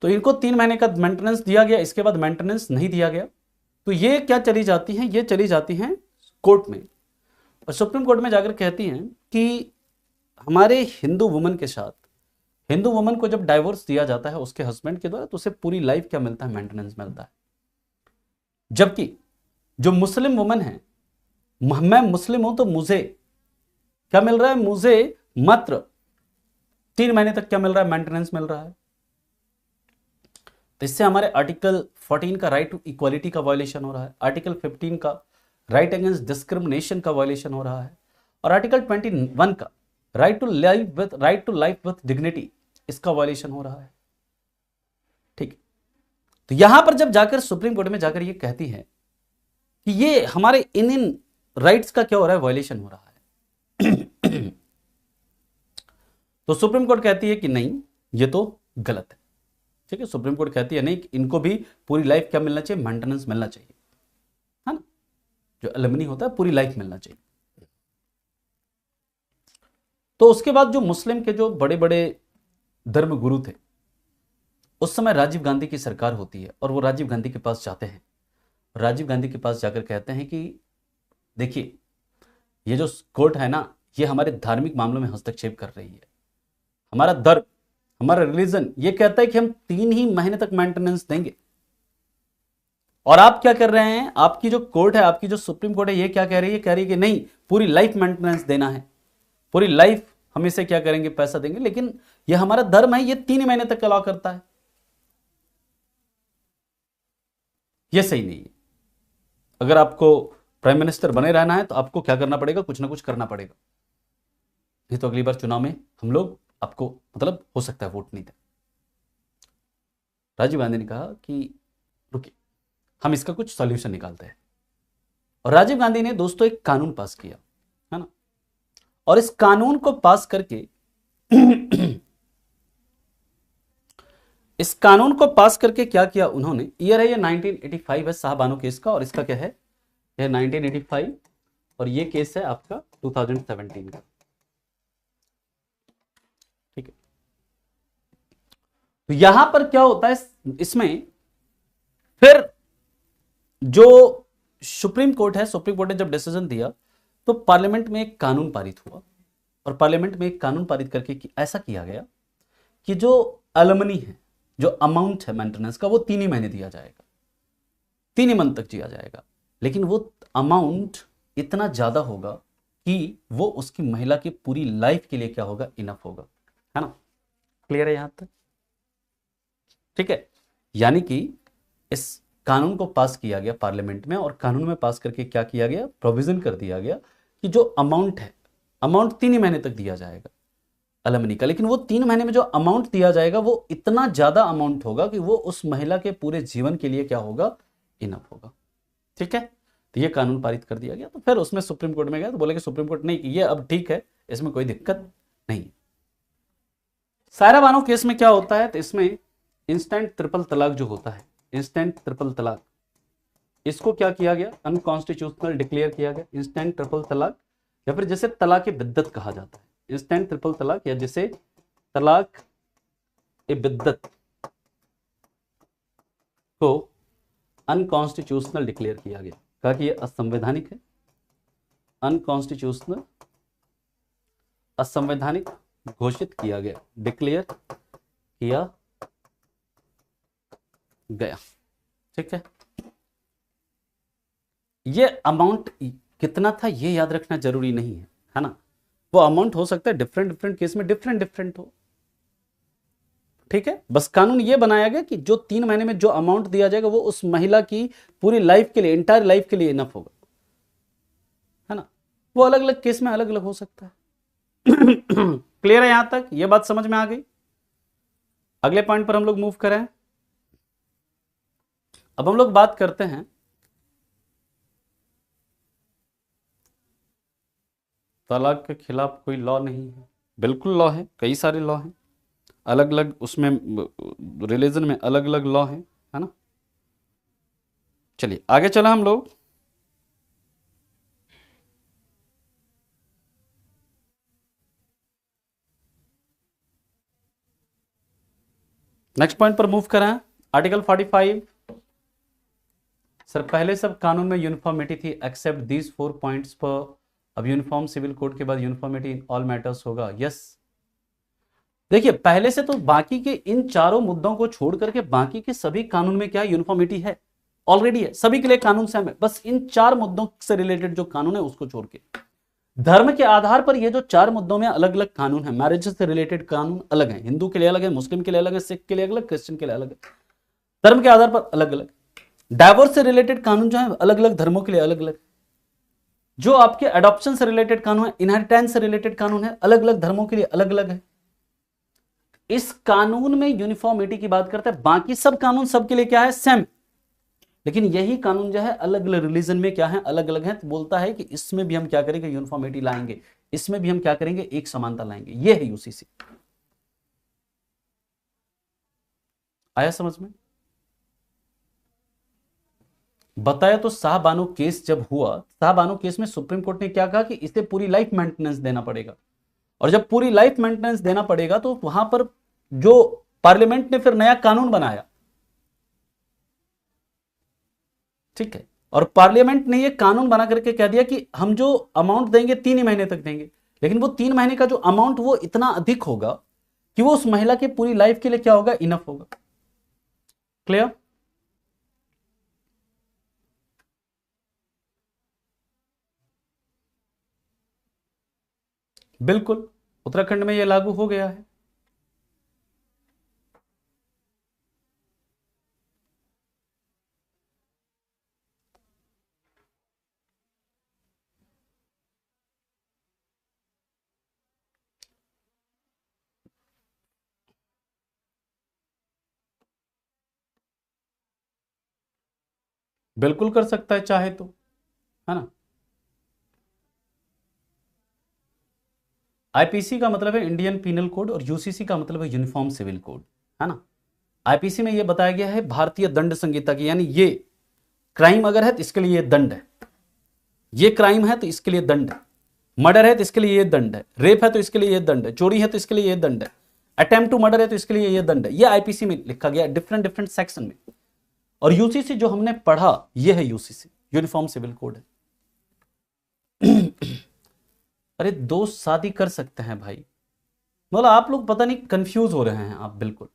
तो इनको 3 महीने का मेंटेनेंस दिया गया, इसके बाद मेंटेनेंस नहीं दिया गया, तो ये क्या चली जाती हैं, ये चली जाती हैं कोर्ट में, और सुप्रीम कोर्ट में जाकर कहती हैं कि हमारे हिंदू वुमन के साथ, हिंदू वुमन को जब डाइवोर्स दिया जाता है उसके हस्बैंड के द्वारा, तो उसे पूरी लाइफ क्या मिलता है, मेंटेनेंस मिलता है। जबकि जो मुस्लिम वुमन है, मैं मुस्लिम हूं तो मुझे क्या मिल रहा है, मुझे मात्र 3 महीने तक क्या मिल रहा है, मेंटेनेंस मिल रहा है। तो इससे हमारे आर्टिकल 14 का राइट टू इक्वालिटी का वायलेशन हो रहा है, आर्टिकल 15 का राइट अगेंस्ट डिस्क्रिमिनेशन का वायलेशन हो रहा है, और आर्टिकल 21 का right to life with dignity, इसका वायलेशन हो रहा है। ठीक, तो यहां पर जब जाकर सुप्रीम कोर्ट में जाकर ये कहती है कि ये हमारे इन राइट्स का क्या हो रहा है, वायलेशन हो रहा है, तो सुप्रीम कोर्ट कहती है कि नहीं, ये तो गलत है। ठीक है, सुप्रीम कोर्ट कहती है नहीं, इनको भी पूरी लाइफ क्या मिलना चाहिए, मेंटेनेंस मिलना चाहिए, है ना? जो एलिमनी होता है पूरी लाइफ मिलना चाहिए। तो उसके बाद जो मुस्लिम के जो बड़े बड़े धर्म गुरु थे, उस समय राजीव गांधी की सरकार होती है, और वो राजीव गांधी के पास जाते हैं, राजीव गांधी के पास जाकर कहते हैं कि देखिए ये जो कोर्ट है ना, ये हमारे धार्मिक मामलों में हस्तक्षेप कर रही है, हमारा धर्म, हमारा रिलीजन ये कहता है कि हम 3 ही महीने तक मेंटेनेंस देंगे, और आप क्या कर रहे हैं, आपकी जो कोर्ट है, आपकी जो सुप्रीम कोर्ट है, ये क्या कह रही है, कह रही है कि नहीं, पूरी लाइफ मेंटेनेंस देना है, पूरी लाइफ हम इसे क्या करेंगे, पैसा देंगे, लेकिन ये हमारा धर्म है, ये 3 महीने तक अलाउ करता है, ये सही नहीं है। अगर आपको प्राइम मिनिस्टर बने रहना है तो आपको क्या करना पड़ेगा, कुछ ना कुछ करना पड़ेगा, नहीं तो अगली बार चुनाव में हम लोग आपको मतलब हो सकता है वोट नहीं दें। राजीव गांधी ने कहा कि रुकिए, हम इसका कुछ सॉल्यूशन निकालते हैं, और राजीव गांधी ने दोस्तों एक कानून पास किया, है ना? और इस कानून को पास करके इस कानून को पास करके क्या किया उन्होंने, ईयर है ये 1985 है शाह बानो केस का, और इसका क्या है, यह 1985, और ये केस है आपका 2017 का। ठीक है, तो यहां पर क्या होता है, इसमें फिर जो सुप्रीम कोर्ट है, सुप्रीम कोर्ट ने जब डिसीजन दिया, तो पार्लियामेंट में एक कानून पारित हुआ और पार्लियामेंट में एक कानून पारित करके ऐसा किया गया कि जो अलमनी है, जो अमाउंट है मेंटेनेंस का, वो 3 ही महीने दिया जाएगा, 3 ही मंथ तक दिया जाएगा। लेकिन वो अमाउंट इतना ज्यादा होगा कि वो उसकी महिला की पूरी लाइफ के लिए क्या होगा, इनफ होगा, है ना। क्लियर है यहां तक? ठीक है। यानी कि इस कानून को पास किया गया पार्लियामेंट में, और कानून में पास करके क्या किया गया, प्रोविजन कर दिया गया कि जो अमाउंट है, अमाउंट 3 ही महीने तक दिया जाएगा अलमनी का। लेकिन वो 3 महीने में जो अमाउंट दिया जाएगा वो इतना ज्यादा अमाउंट होगा कि वो उस महिला के पूरे जीवन के लिए क्या होगा, इनफ होगा। ठीक है। तो ये कानून पारित कर दिया गया। तो फिर उसमें सुप्रीम कोर्ट में गया तो बोले कि सुप्रीम कोर्ट नहीं कि ये अब ठीक है, इसमें कोई दिक्कत नहीं। सायरा बानो केस में क्या होता है, तो इसमें इंस्टेंट ट्रिपल तलाक जो होता है, इंस्टेंट ट्रिपल तलाक, इसको क्या किया गया, अनकॉन्स्टिट्यूशनल डिक्लेयर किया गया। इंस्टेंट ट्रिपल तलाक या फिर जिसे तलाक ए बिद्दत कहा जाता है, इंस्टेंट ट्रिपल तलाक या जिसे तलाक ए बिद्दत को अनकॉन्स्टिट्यूशनल डिक्लेयर किया गया, कहा कि यह असंवैधानिक है, अनकॉन्स्टिट्यूशनल, असंवैधानिक घोषित किया गया, डिक्लेयर किया गया। ठीक है। ये अमाउंट कितना था ये याद रखना जरूरी नहीं है ना। वो अमाउंट हो सकता है डिफरेंट केस में डिफरेंट हो। ठीक है। बस कानून ये बनाया गया कि जो 3 महीने में जो अमाउंट दिया जाएगा वो उस महिला की पूरी लाइफ के लिए, इंटायर लाइफ के लिए इनफ होगा, है ना। वो अलग अलग केस में अलग अलग हो सकता है। क्लियर है यहां तक? ये बात समझ में आ गई। अगले पॉइंट पर हम लोग मूव करें। अब हम लोग बात करते हैं तलाक के खिलाफ कोई लॉ नहीं है, बिल्कुल लॉ है, कई सारे लॉ हैं, अलग अलग उसमें रिलीजन में अलग अलग लॉ है ना। चलिए आगे चला हम लोग। नेक्स्ट पॉइंट पर मूव करें। आर्टिकल 45। सर पहले सब कानून में यूनिफॉर्मिटी थी एक्सेप्ट दीज 4 पॉइंट्स पर, अब यूनिफॉर्म सिविल कोड के बाद यूनिफॉर्मिटी इन ऑल मैटर्स होगा। यस। देखिए पहले से तो बाकी के इन चारों मुद्दों को छोड़ करके बाकी के सभी कानून में क्या यूनिफॉर्मिटी है, ऑलरेडी है, सभी के लिए कानून सेम है। बस इन 4 मुद्दों से रिलेटेड जो कानून है उसको छोड़ के, धर्म के आधार पर ये जो 4 मुद्दों में अलग अलग कानून है, मैरिज से रिलेटेड कानून अलग है, हिंदू के लिए अलग है, मुस्लिम के लिए अलग है, सिख के लिए अलग, क्रिश्चियन के लिए अलग है, धर्म के आधार पर अलग अलग। डाइवोर्स से रिलेटेड कानून जो है अलग अलग धर्मों के लिए अलग अलग। जो आपके अडॉप्शन से रिलेटेड कानून है, इनहेरिटेंस से रिलेटेड कानून है, अलग अलग धर्मों के लिए अलग अलग है। इस कानून में यूनिफॉर्मिटी की बात करते हैं, बाकी सब कानून सबके लिए क्या है, सेम। लेकिन यही कानून जो है अलग अलग रिलीजन में क्या है, अलग अलग है। तो बोलता है कि इसमें भी हम क्या करेंगे, यूनिफॉर्मिटी लाएंगे, इसमें भी हम क्या करेंगे, एक समानता लाएंगे। यह है यूसीसी। आया समझ में? बताया तो शाहबानो केस जब हुआ, शाहबानो केस में सुप्रीम कोर्ट ने क्या कहा कि इसे पूरी लाइफ मेंटेनेंस देना पड़ेगा, और जब पूरी लाइफ मेंटेनेंस देना पड़ेगा तो वहां पर जो पार्लियामेंट ने फिर नया कानून बनाया। ठीक है। और पार्लियामेंट ने ये कानून बना करके कह दिया कि हम जो अमाउंट देंगे 3 ही महीने तक देंगे, लेकिन वो 3 महीने का जो अमाउंट वो इतना अधिक होगा कि वो उस महिला की पूरी लाइफ के लिए क्या होगा, इनफ होगा। क्लियर? बिल्कुल, उत्तराखंड में यह लागू हो गया है। बिल्कुल कर सकता है चाहे तो, है ना। आईपीसी का मतलब है इंडियन पीनल कोड और यूसीसी का मतलब है यूनिफॉर्म सिविल कोड, है ना। आईपीसी में यह बताया गया है भारतीय दंड संहिता की, यानी ये क्राइम अगर है तो इसके लिए दंड है, ये क्राइम है तो इसके लिए दंड है, मर्डर है तो इसके लिए ये दंड है, रेप है तो इसके लिए ये दंड है, चोरी है तो इसके लिए ये दंड है, अटेम्प्ट टू मर्डर है तो इसके लिए ये दंड है। ये आईपीसी में लिखा गया डिफरेंट डिफरेंट सेक्शन में। और यूसीसी जो हमने पढ़ा ये है यूसीसी, यूनिफॉर्म सिविल कोड है। अरे दोस्त शादी कर सकते हैं भाई, मतलब आप लोग पता नहीं कंफ्यूज हो रहे हैं आप बिल्कुल।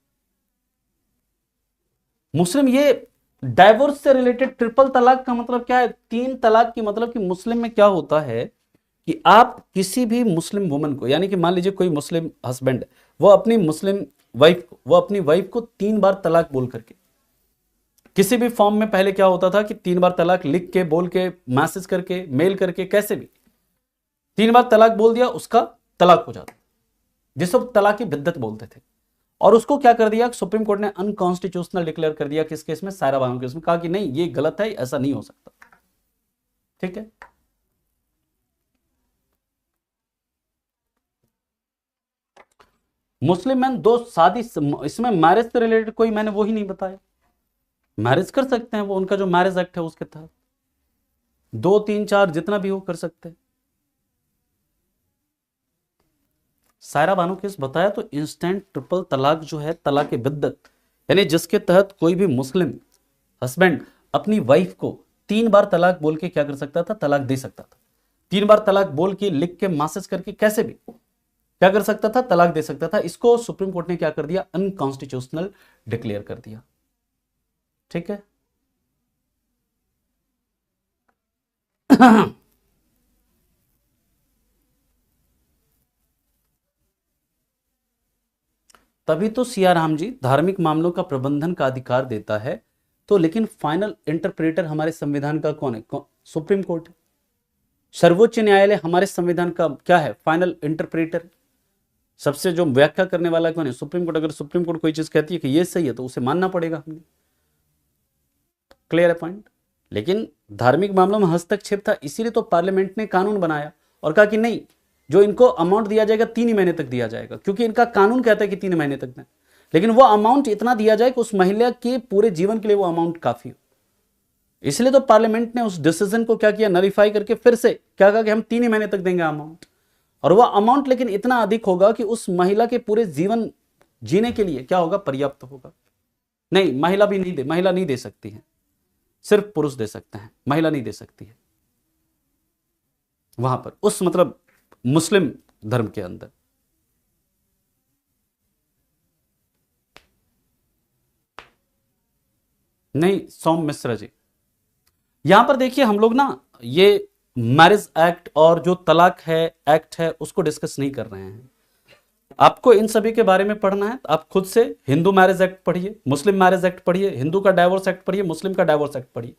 मुस्लिम ये डाइवोर्स से रिलेटेड ट्रिपल तलाक का मतलब क्या है? तीन तलाक की मतलब कि मुस्लिम में क्या होता है कि आप किसी भी मुस्लिम वुमन को, यानी कि मान लीजिए कोई मुस्लिम हस्बैंड वो अपनी मुस्लिम वाइफ को, वो अपनी वाइफ को 3 बार तलाक बोल करके, किसी भी फॉर्म में पहले क्या होता था कि 3 बार तलाक लिख के, बोल के, मैसेज करके, मेल करके, कैसे भी 3 बार तलाक बोल दिया उसका तलाक हो जाता, जिसको तलाक की बिद्दत बोलते थे। और उसको क्या कर दिया, सुप्रीम कोर्ट ने अनकॉन्स्टिट्यूशनल डिक्लेयर कर दिया। किस केस में? सायरा बानो केस में। कहा कि नहीं ये गलत है, ऐसा नहीं हो सकता। ठीक है, मुस्लिम मैन दो शादी, इसमें मैरिज से रिलेटेड कोई मैंने वो ही नहीं बताया। मैरिज कर सकते हैं वो, उनका जो मैरिज एक्ट है उसके तहत 2 3 4 जितना भी हो कर सकते हैं। सायरा बानो केस बताया तो इंस्टेंट ट्रिपल तलाक जो है, तलाक बिद्दत, यानी जिसके तहत कोई भी मुस्लिम हस्बैंड अपनी वाइफ को 3 बार तलाक बोल के क्या कर सकता था? तलाक दे सकता था। 3 बार तलाक बोल के, लिख के, मैसेज करके, कैसे भी क्या कर सकता था? तलाक दे सकता था। इसको सुप्रीम कोर्ट ने क्या कर दिया? अनकॉन्स्टिट्यूशनल डिक्लेयर कर दिया। ठीक है। तभी तो सिया राम जी धार्मिक मामलों का प्रबंधन का अधिकार देता है। तो लेकिन फाइनल इंटरप्रेटर हमारे संविधान का कौन है? सुप्रीम कोर्ट है। सर्वोच्च न्यायालय हमारे संविधान का क्या है? Final interpreter. सबसे जो व्याख्या करने वाला कौन है? Supreme court. अगर सुप्रीम कोर्ट कोई चीज कहती है कि ये सही है तो उसे मानना पड़ेगा हमें। क्लियर है पॉइंट? लेकिन धार्मिक मामलों में हस्तक्षेप था, इसीलिए तो पार्लियामेंट ने कानून बनाया और कहा कि नहीं, जो इनको अमाउंट दिया जाएगा 3 ही महीने तक दिया जाएगा, क्योंकि इनका कानून कहता है कि 3 महीने तक दें, लेकिन वो अमाउंट इतना दिया जाए कि उस महिला के पूरे जीवन के लिए वो अमाउंट काफी हो। इसलिए तो पार्लियामेंट ने उस डिसीजन को क्या किया? नलिफाई करके फिर से क्या कहा कि हम 3 ही महीने तक देंगे अमाउंट। और वह अमाउंट लेकिन इतना अधिक होगा कि उस महिला के पूरे जीवन जीने के लिए क्या होगा? पर्याप्त होगा। नहीं, महिला भी नहीं दे, महिला नहीं दे सकती है, सिर्फ पुरुष दे सकते हैं, महिला नहीं दे सकती है वहां पर, उस मतलब मुस्लिम धर्म के अंदर। नहीं सोम मिश्रा जी, यहां पर देखिए हम लोग ना ये मैरिज एक्ट और जो तलाक है एक्ट है उसको डिस्कस नहीं कर रहे हैं। आपको इन सभी के बारे में पढ़ना है तो आप खुद से हिंदू मैरिज एक्ट पढ़िए, मुस्लिम मैरिज एक्ट पढ़िए, हिंदू का डाइवोर्स एक्ट पढ़िए, मुस्लिम का डाइवोर्स एक्ट पढ़िए।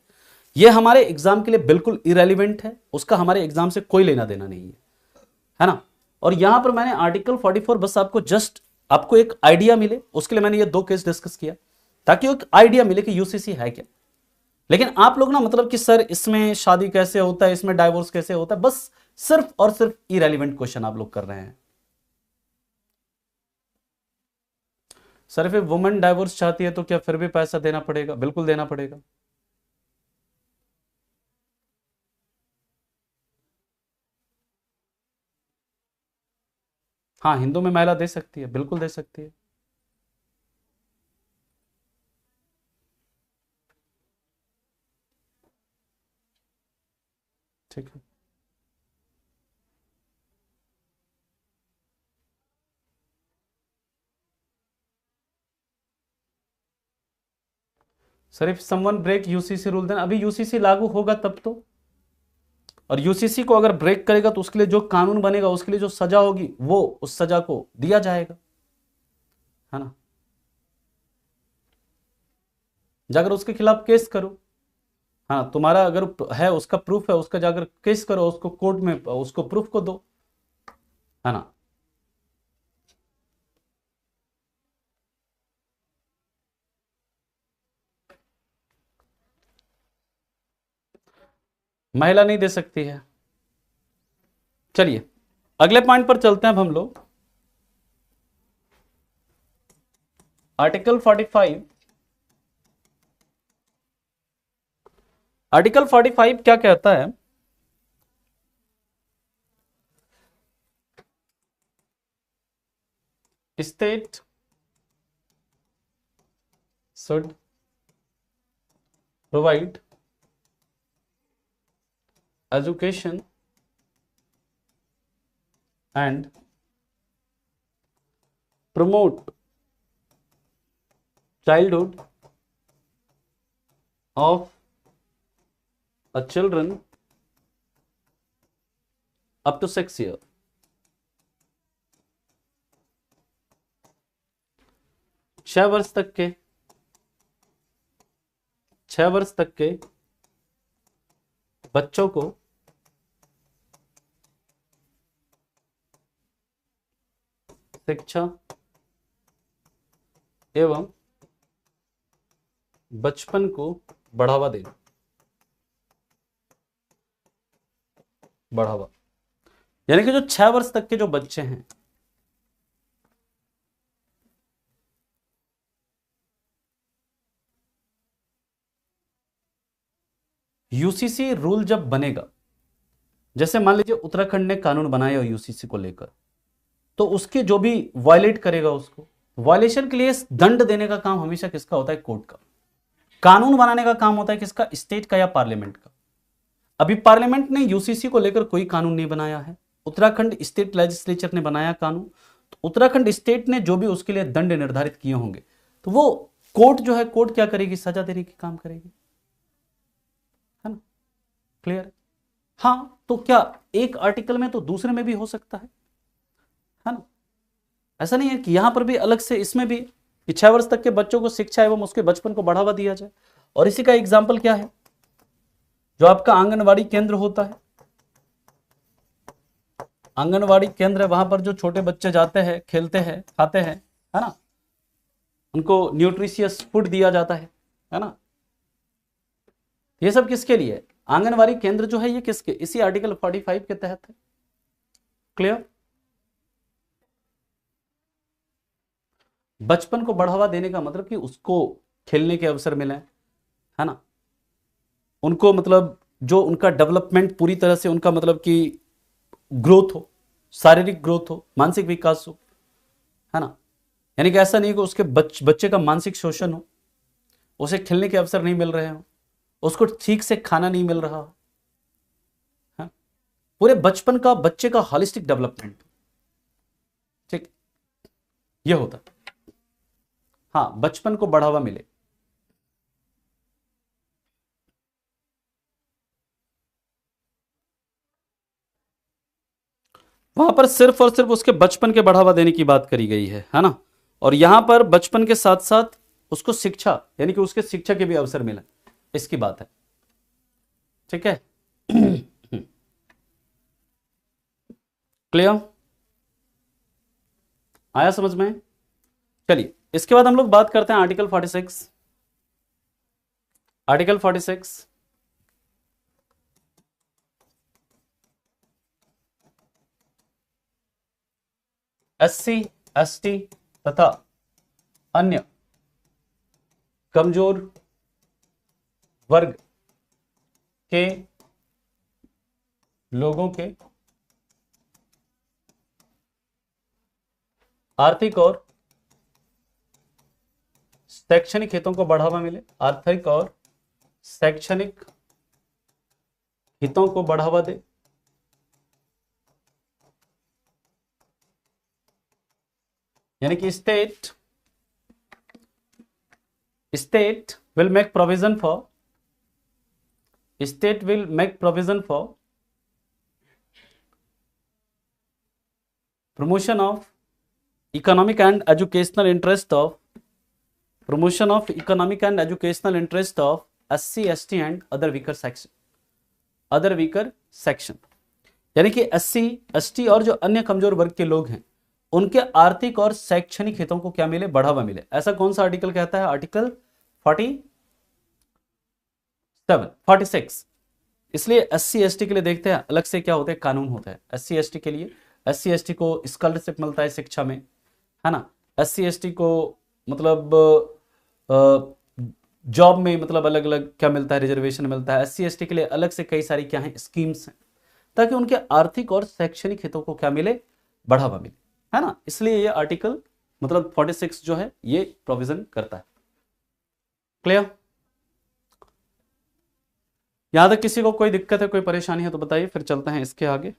ये हमारे एग्जाम के लिए बिल्कुल इरेलीवेंट है, उसका हमारे एग्जाम से कोई लेना देना नहीं है ना। और यहां पर मैंने आर्टिकल 44 बस आपको जस्ट आपको एक आइडिया मिले उसके लिए मैंने ये 2 केस डिस्कस किया, ताकि एक आइडिया मिले कि यूसीसी है क्या। लेकिन आप लोग ना मतलब कि सर इसमें शादी कैसे होता है, इसमें डाइवोर्स कैसे होता है, बस सिर्फ और सिर्फ इरेलीवेंट क्वेश्चन आप लोग कर रहे हैं। सर फिर वुमेन डाइवोर्स चाहती है तो क्या फिर भी पैसा देना पड़ेगा? बिल्कुल देना पड़ेगा। हाँ, हिंदू में महिला दे सकती है, बिल्कुल दे सकती है। ठीक है sir, if someone break UCC rule then, अभी यूसीसी लागू होगा तब तो। और यूसीसी को अगर ब्रेक करेगा तो उसके लिए जो कानून बनेगा, उसके लिए जो सजा होगी वो उस सजा को दिया जाएगा, है ना। जाकर उसके खिलाफ केस करो। हाँ, तुम्हारा अगर है उसका प्रूफ है, उसका जाकर केस करो, उसको कोर्ट में उसको प्रूफ को दो, है ना। महिला नहीं दे सकती है। चलिए अगले पॉइंट पर चलते हैं अब हम लोग। आर्टिकल 45, आर्टिकल 45 क्या कहता है? State should provide education and promote childhood of a children up to 6 years. छह वर्ष तक के बच्चों को शिक्षा एवं बचपन को बढ़ावा देना। यानी कि जो 6 वर्ष तक के जो बच्चे हैं, यूसीसी रूल जब बनेगा, जैसे मान लीजिए उत्तराखंड ने कानून बनाया यूसीसी को लेकर, तो उसके जो भी वायलेट करेगा उसको वायलेशन के लिए दंड देने का काम हमेशा किसका होता है? कोर्ट का। कानून बनाने का काम होता है किसका? स्टेट का या पार्लियामेंट का। अभी पार्लियामेंट ने यूसीसी को लेकर कोई कानून नहीं बनाया है, उत्तराखंड स्टेट लेजिस्लेचर ने बनाया कानून। तो उत्तराखंड स्टेट ने जो भी उसके लिए दंड निर्धारित किए होंगे, तो वो कोर्ट जो है, कोर्ट क्या करेगी? सजा देने की काम करेगी, है ना? क्लियर? हाँ, तो क्या एक आर्टिकल में तो दूसरे में भी हो सकता है ना? ऐसा नहीं है कि यहां पर भी अलग से, इसमें भी कि 6 वर्ष तक के बच्चों को शिक्षा एवं उसके बचपन को बढ़ावा दिया जाए। और इसी का एग्जाम्पल क्या है? जो आपका आंगनवाड़ी केंद्र होता है, आंगनवाड़ी केंद्र है, वहां पर जो छोटे बच्चे जाते हैं, खेलते हैं, खाते हैं, है ना, उनको न्यूट्रिशियस फूड दिया जाता है ना। ये सब किसके लिए? आंगनवाड़ी केंद्र जो है ये किसके? इसी आर्टिकल 45 के तहत है। क्लियर? बचपन को बढ़ावा देने का मतलब कि उसको खेलने के अवसर मिले, है ना, उनको मतलब जो उनका डेवलपमेंट पूरी तरह से उनका मतलब कि ग्रोथ हो, शारीरिक ग्रोथ हो, मानसिक विकास हो, है ना। यानी कि ऐसा नहीं कि उसके बच्चे का मानसिक शोषण हो, उसे खेलने के अवसर नहीं मिल रहे हो, उसको ठीक से खाना नहीं मिल रहा हो, है? पूरे बचपन का बच्चे का होलिस्टिक डेवलपमेंट, ठीक, ये होता। हाँ, बचपन को बढ़ावा मिले। वहां पर सिर्फ और सिर्फ उसके बचपन के बढ़ावा देने की बात करी गई है ना। और यहां पर बचपन के साथ साथ उसको शिक्षा, यानी कि उसके शिक्षा के भी अवसर मिले, इसकी बात है। ठीक है? क्लियर? आया समझ में? चलिए, इसके बाद हम लोग बात करते हैं आर्टिकल 46। आर्टिकल 46 SC ST तथा अन्य कमजोर वर्ग के लोगों के आर्थिक और शैक्षणिक हितों को बढ़ावा मिले। आर्थिक और शैक्षणिक हितों को बढ़ावा दे, यानी कि state will make provision for promotion of economic and educational interest of SC ST and other weaker section। यानी कि SC ST और जो अन्य कमजोर वर्ग के लोग हैं, उनके आर्थिक और शैक्षणिक हितों को क्या मिले? बढ़ावा मिले। ऐसा कौन सा आर्टिकल कहता है? आर्टिकल 46। इसलिए SC ST के लिए देखते हैं अलग से क्या होते हैं, कानून होता है। SC ST के लिए, SC ST को स्कॉलरशिप मिलता है शिक्षा में, है ना। SC ST को मतलब जॉब में मतलब अलग अलग क्या मिलता है? रिजर्वेशन मिलता है। SC ST के लिए अलग से कई सारी क्या है? स्कीम्स हैं, ताकि उनके आर्थिक और शैक्षणिक हितों को क्या मिले? बढ़ावा मिले, है ना। इसलिए ये आर्टिकल मतलब 46 जो है ये प्रोविजन करता है। क्लियर? यहां तक किसी को कोई दिक्कत है, कोई परेशानी है तो बताइए, फिर चलते हैं इसके आगे।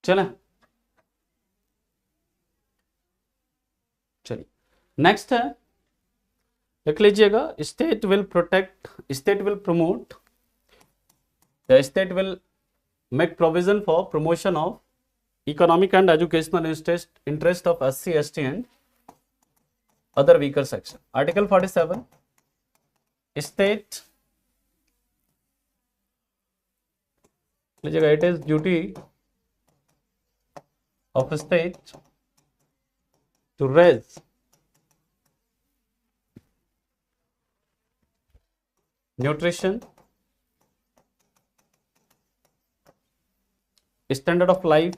चलें, चलिए नेक्स्ट है, लिख लीजिएगा, state will protect, state will promote, the state will make provision for promotion of economic and educational interest of SC ST and other weaker section. Article 47, state लीजिएगा, it is duty of state to raise nutrition standard of life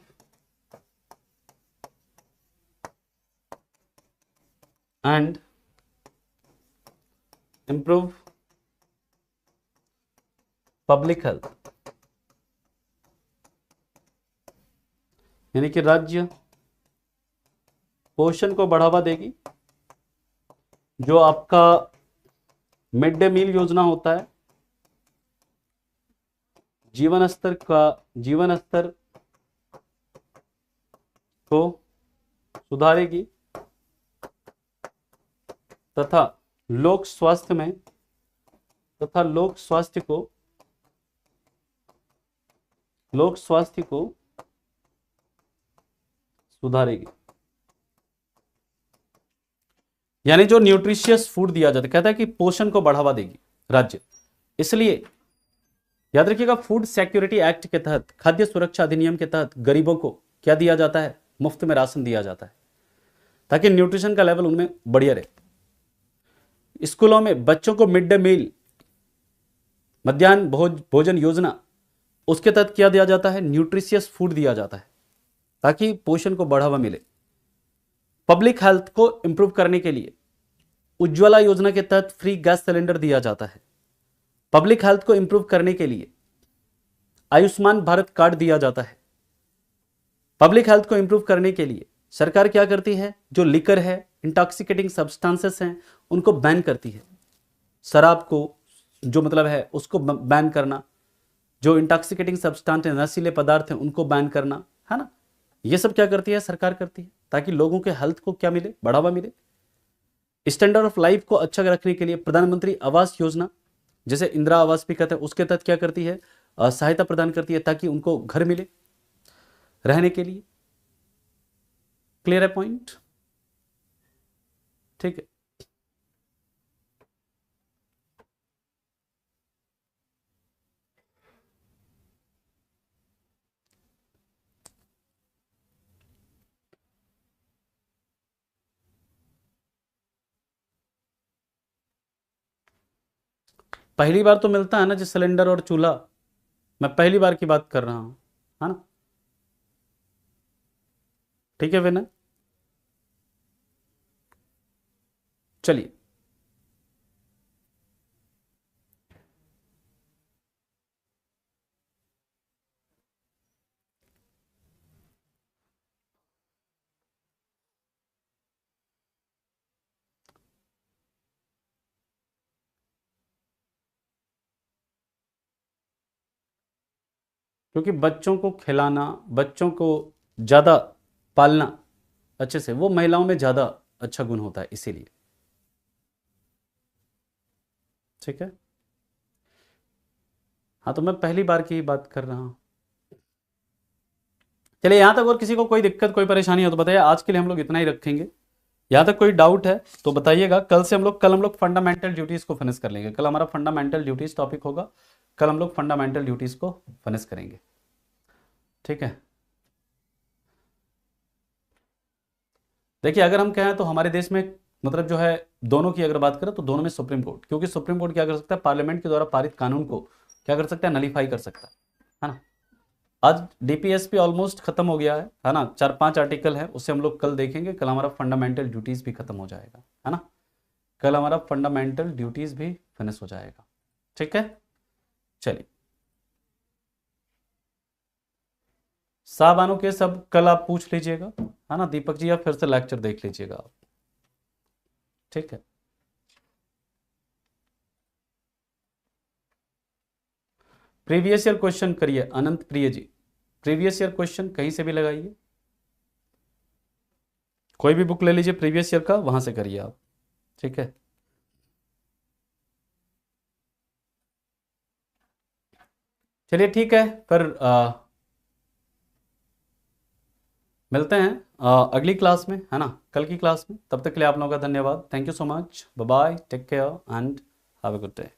and improve public health। यानी कि राज्य पोषण को बढ़ावा देगी। जो आपका मिड डे मील योजना होता है, जीवन स्तर को सुधारेगी तथा लोक स्वास्थ्य को सुधारेगी। यानी जो न्यूट्रिशियस फूड दिया जाता है, कहता है कि पोषण को बढ़ावा देगी राज्य। इसलिए याद रखिएगा, फूड सिक्योरिटी एक्ट के तहत, खाद्य सुरक्षा अधिनियम के तहत गरीबों को क्या दिया जाता है? मुफ्त में राशन दिया जाता है, ताकि न्यूट्रिशन का लेवल उनमें बढ़िया रहे। स्कूलों में बच्चों को मिड डे मील, मध्याह्न भोजन योजना, उसके तहत क्या दिया जाता है? न्यूट्रिशियस फूड दिया जाता है, ताकि पोषण को बढ़ावा मिले। पब्लिक हेल्थ को इंप्रूव करने के लिए उज्ज्वला योजना के तहत फ्री गैस सिलेंडर दिया जाता है। पब्लिक हेल्थ को इंप्रूव करने के लिए आयुष्मान भारत कार्ड दिया जाता है। पब्लिक हेल्थ को इंप्रूव करने के लिए सरकार क्या करती है? जो लिकर है, इंटॉक्सिकेटिंग सब्सटेंसेस हैं, उनको बैन करती है। शराब को जो मतलब है उसको बैन करना, जो इंटॉक्सिकेटिंग सब्सटेंस है, नशीले पदार्थ हैं, उनको बैन करना, है ना। ये सब क्या करती है? सरकार करती है, ताकि लोगों के हेल्थ को क्या मिले? बढ़ावा मिले। स्टैंडर्ड ऑफ लाइफ को अच्छा रखने के लिए प्रधानमंत्री आवास योजना, जैसे इंदिरा आवास भी कहते हैं, उसके तहत क्या करती है? सहायता प्रदान करती है, ताकि उनको घर मिले रहने के लिए। क्लियर है पॉइंट? ठीक है। पहली बार तो मिलता है ना, जो सिलेंडर और चूल्हा, मैं पहली बार की बात कर रहा हूं, है ना। ठीक है विनय, चलिए। क्योंकि बच्चों को खिलाना, बच्चों को ज्यादा पालना अच्छे से, वो महिलाओं में ज्यादा अच्छा गुण होता है, इसीलिए। ठीक है। हाँ, तो मैं पहली बार की बात कर रहा हूं। चलिए, यहां तक और किसी को कोई दिक्कत, कोई परेशानी हो तो बताइए। आज के लिए हम लोग इतना ही रखेंगे। यहां तक कोई डाउट है तो बताइएगा। कल हम लोग फंडामेंटल ड्यूटीज को फिनिश कर लेंगे। कल हमारा फंडामेंटल ड्यूटीज टॉपिक होगा। कल हम लोग फंडामेंटल ड्यूटीज को फिनिश करेंगे। ठीक है। देखिए, अगर हम कहें तो हमारे देश में मतलब जो है, दोनों की अगर बात करें तो दोनों में सुप्रीम कोर्ट, क्योंकि सुप्रीम कोर्ट क्या कर सकता है? पार्लियामेंट के द्वारा पारित कानून को क्या कर सकता है? नलीफाई कर सकता है ना। आज डीपीएसपी ऑलमोस्ट खत्म हो गया है ना। 4-5 आर्टिकल है, उसे हम लोग कल देखेंगे। कल हमारा फंडामेंटल ड्यूटीज भी खत्म हो जाएगा, है ना। कल हमारा फंडामेंटल ड्यूटीज भी फिनिश हो जाएगा। ठीक है। चलिए, साहबानों के सब कल आप पूछ लीजिएगा, है ना। दीपक जी, आप फिर से लेक्चर देख लीजिएगा आप। ठीक है। प्रीवियस ईयर क्वेश्चन करिए, अनंत प्रिय जी। प्रीवियस ईयर क्वेश्चन कहीं से भी लगाइए, कोई भी बुक ले लीजिए प्रीवियस ईयर का, वहां से करिए आप, ठीक है। चलिए ठीक है, फिर मिलते हैं अगली क्लास में, है ना, कल की क्लास में। तब तक के लिए आप लोगों का धन्यवाद। Thank you so much, bye bye, take care and have a good day.